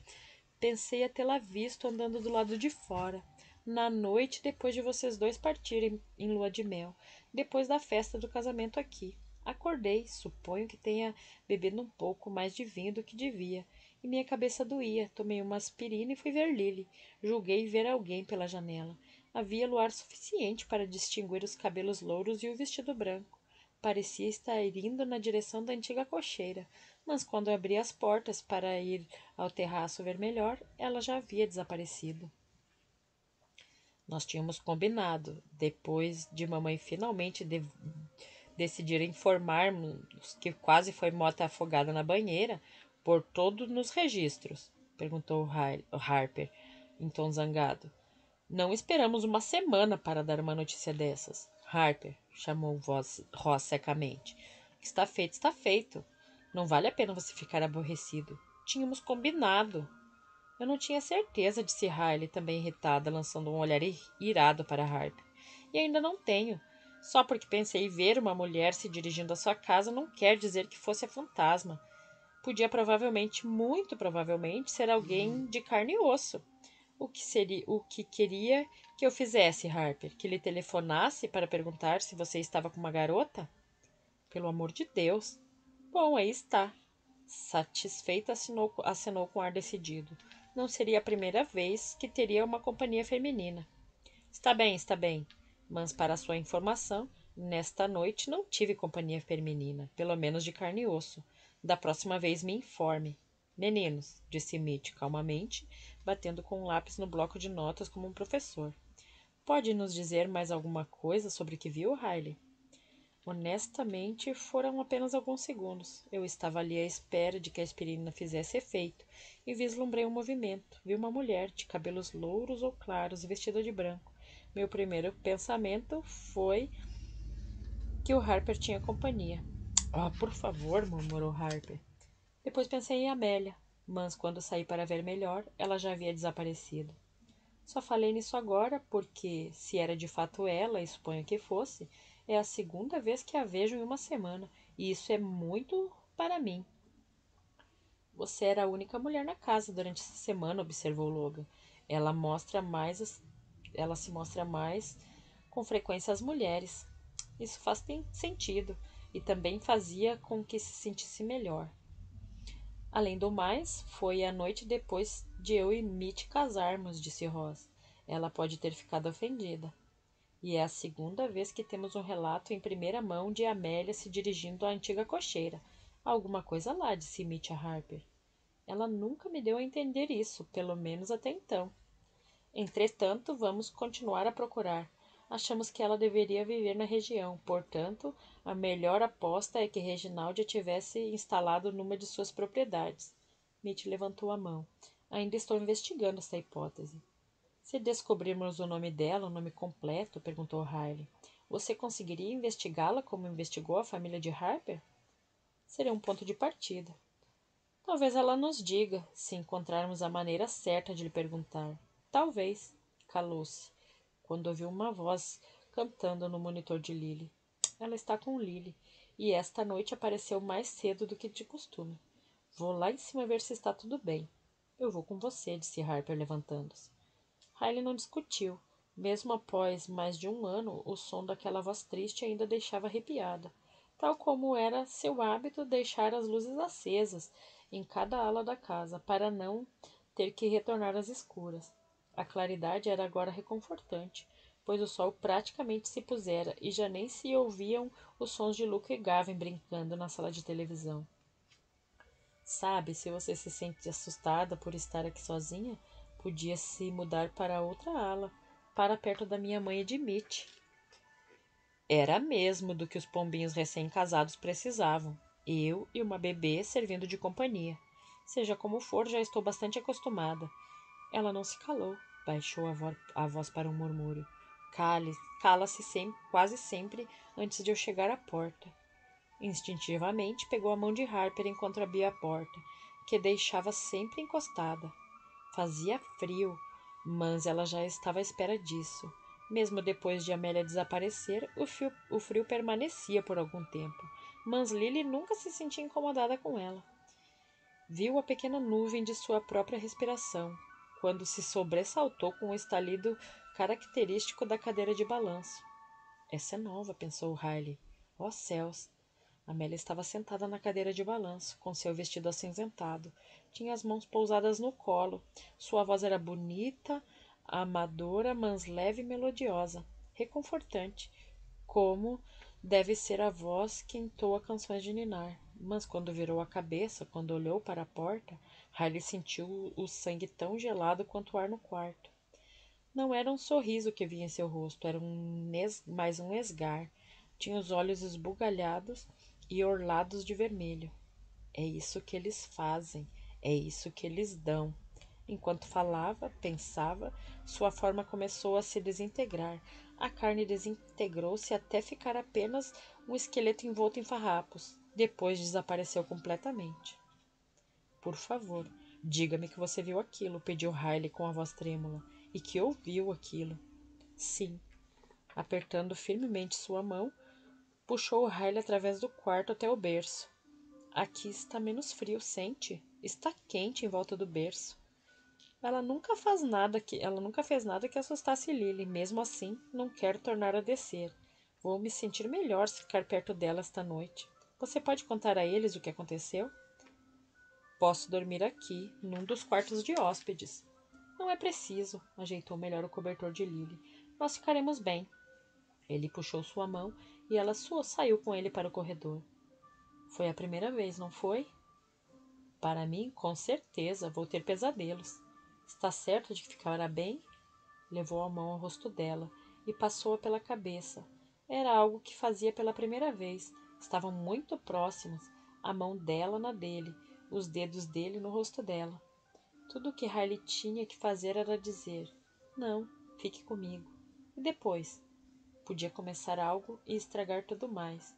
Pensei a tê-la visto andando do lado de fora, na noite depois de vocês dois partirem em lua de mel, depois da festa do casamento aqui. Acordei, suponho que tenha bebido um pouco mais de vinho do que devia, e minha cabeça doía. Tomei uma aspirina e fui ver Lily. Julguei ver alguém pela janela. Havia luar suficiente para distinguir os cabelos louros e o vestido branco. Parecia estar indo na direção da antiga cocheira, mas quando abri as portas para ir ao terraço ver melhor, ela já havia desaparecido. Nós tínhamos combinado, depois de mamãe finalmente decidir informar-nos que quase foi morta afogada na banheira, por todos nos registros, perguntou Harper, em tom zangado. Não esperamos uma semana para dar uma notícia dessas. Harper, chamou Ross secamente. O que está feito, está feito. Não vale a pena você ficar aborrecido. Tínhamos combinado. Eu não tinha certeza, disse Riley, também irritada, lançando um olhar irado para Harper. E ainda não tenho. Só porque pensei ver uma mulher se dirigindo à sua casa não quer dizer que fosse a fantasma. Podia provavelmente, muito provavelmente, ser alguém de carne e osso. O que queria que eu fizesse, Harper? Que lhe telefonasse para perguntar se você estava com uma garota? Pelo amor de Deus. Bom, aí está. Satisfeita, acenou com ar decidido. Não seria a primeira vez que teria uma companhia feminina. Está bem, está bem. Mas, para sua informação, nesta noite não tive companhia feminina, pelo menos de carne e osso. Da próxima vez me informe. Meninos, disse Mitch calmamente, batendo com um lápis no bloco de notas como um professor. Pode nos dizer mais alguma coisa sobre o que viu, Riley? Honestamente, foram apenas alguns segundos. Eu estava ali à espera de que a aspirina fizesse efeito e vislumbrei um movimento. Vi uma mulher de cabelos louros ou claros, vestida de branco. Meu primeiro pensamento foi que o Harper tinha companhia. Ah, por favor, murmurou Harper. Depois pensei em Amélia, mas quando saí para ver melhor, ela já havia desaparecido. Só falei nisso agora porque, se era de fato ela, e suponho que fosse, é a segunda vez que a vejo em uma semana, e isso é muito para mim. Você era a única mulher na casa durante essa semana, observou Logan. Ela mostra mais, ela se mostra mais com frequência às mulheres. Isso faz sentido, e também fazia com que se sentisse melhor. Além do mais, foi a noite depois de eu e Mitch casarmos, disse Ross. Ela pode ter ficado ofendida. E é a segunda vez que temos um relato em primeira mão de Amélia se dirigindo à antiga cocheira. Alguma coisa lá, disse Mitch a Harper. Ela nunca me deu a entender isso, pelo menos até então. Entretanto, vamos continuar a procurar. Achamos que ela deveria viver na região, portanto, a melhor aposta é que Reginald a tivesse instalado numa de suas propriedades. Mitch levantou a mão. Ainda estou investigando esta hipótese. Se descobrirmos o nome dela, o nome completo, perguntou Riley, você conseguiria investigá-la como investigou a família de Harper? Seria um ponto de partida. Talvez ela nos diga, se encontrarmos a maneira certa de lhe perguntar. Talvez. Calou-se, quando ouviu uma voz cantando no monitor de Lily. Ela está com Lily, e esta noite apareceu mais cedo do que de costume. Vou lá em cima ver se está tudo bem. Eu vou com você, disse Harper, levantando-se. Riley não discutiu. Mesmo após mais de um ano, o som daquela voz triste ainda deixava arrepiada, tal como era seu hábito deixar as luzes acesas em cada ala da casa, para não ter que retornar às escuras. A claridade era agora reconfortante, pois o sol praticamente se pusera e já nem se ouviam os sons de Luke e Gavin brincando na sala de televisão. Sabe, se você se sente assustada por estar aqui sozinha, podia se mudar para outra ala, para perto da minha mãe e de Mitch. Era mesmo do que os pombinhos recém-casados precisavam. Eu e uma bebê servindo de companhia. Seja como for, já estou bastante acostumada. Ela não se calou, baixou a voz para um murmúrio. Cala-se quase sempre antes de eu chegar à porta. Instintivamente pegou a mão de Harper enquanto abria a porta, que deixava sempre encostada. Fazia frio, mas ela já estava à espera disso. Mesmo depois de Amélia desaparecer, o frio permanecia por algum tempo, mas Lily nunca se sentia incomodada com ela. Viu a pequena nuvem de sua própria respiração, quando se sobressaltou com o estalido característico da cadeira de balanço. Essa é nova, pensou Riley. Ó céus! Amélia estava sentada na cadeira de balanço, com seu vestido acinzentado. Tinha as mãos pousadas no colo. Sua voz era bonita, amadora, mas leve e melodiosa, reconfortante, como deve ser a voz que entoa canções de ninar. Mas quando virou a cabeça, quando olhou para a porta, Riley sentiu o sangue tão gelado quanto o ar no quarto. Não era um sorriso que vinha em seu rosto, era mais um esgar. Tinha os olhos esbugalhados e orlados de vermelho. É isso que eles fazem, é isso que eles dão. Enquanto falava, pensava, sua forma começou a se desintegrar. A carne desintegrou-se até ficar apenas um esqueleto envolto em farrapos. Depois desapareceu completamente. Por favor, diga-me que você viu aquilo, pediu Riley com a voz trêmula. E que ouviu aquilo. Sim. Apertando firmemente sua mão, puxou Riley através do quarto até o berço. Aqui está menos frio, sente? Está quente em volta do berço. Ela nunca fez nada que assustasse Lily. Mesmo assim, não quero tornar a descer. Vou me sentir melhor se ficar perto dela esta noite. Você pode contar a eles o que aconteceu? Posso dormir aqui, num dos quartos de hóspedes. Não é preciso, ajeitou melhor o cobertor de Lily. Nós ficaremos bem. Ele puxou sua mão e ela saiu com ele para o corredor. Foi a primeira vez, não foi? Para mim, com certeza, vou ter pesadelos. Está certo de que ficará bem? Levou a mão ao rosto dela e passou-a pela cabeça. Era algo que fazia pela primeira vez. Estavam muito próximos, a mão dela na dele, os dedos dele no rosto dela. Tudo o que Riley tinha que fazer era dizer: não, fique comigo. E depois? Podia começar algo e estragar tudo mais.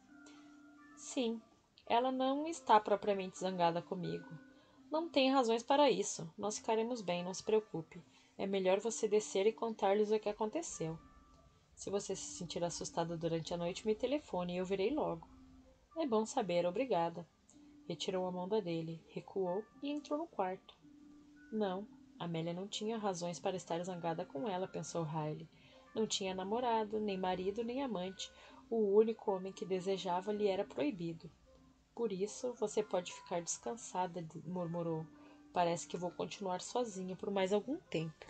Sim, ela não está propriamente zangada comigo. Não tem razões para isso. Nós ficaremos bem, não se preocupe. É melhor você descer e contar-lhes o que aconteceu. Se você se sentir assustada durante a noite, me telefone e eu virei logo. É bom saber, obrigada. Retirou a mão da dele, recuou e entrou no quarto. Não, Amélia não tinha razões para estar zangada com ela, pensou Riley. Não tinha namorado, nem marido, nem amante. O único homem que desejava lhe era proibido. Por isso, você pode ficar descansada, murmurou. Parece que vou continuar sozinha por mais algum tempo.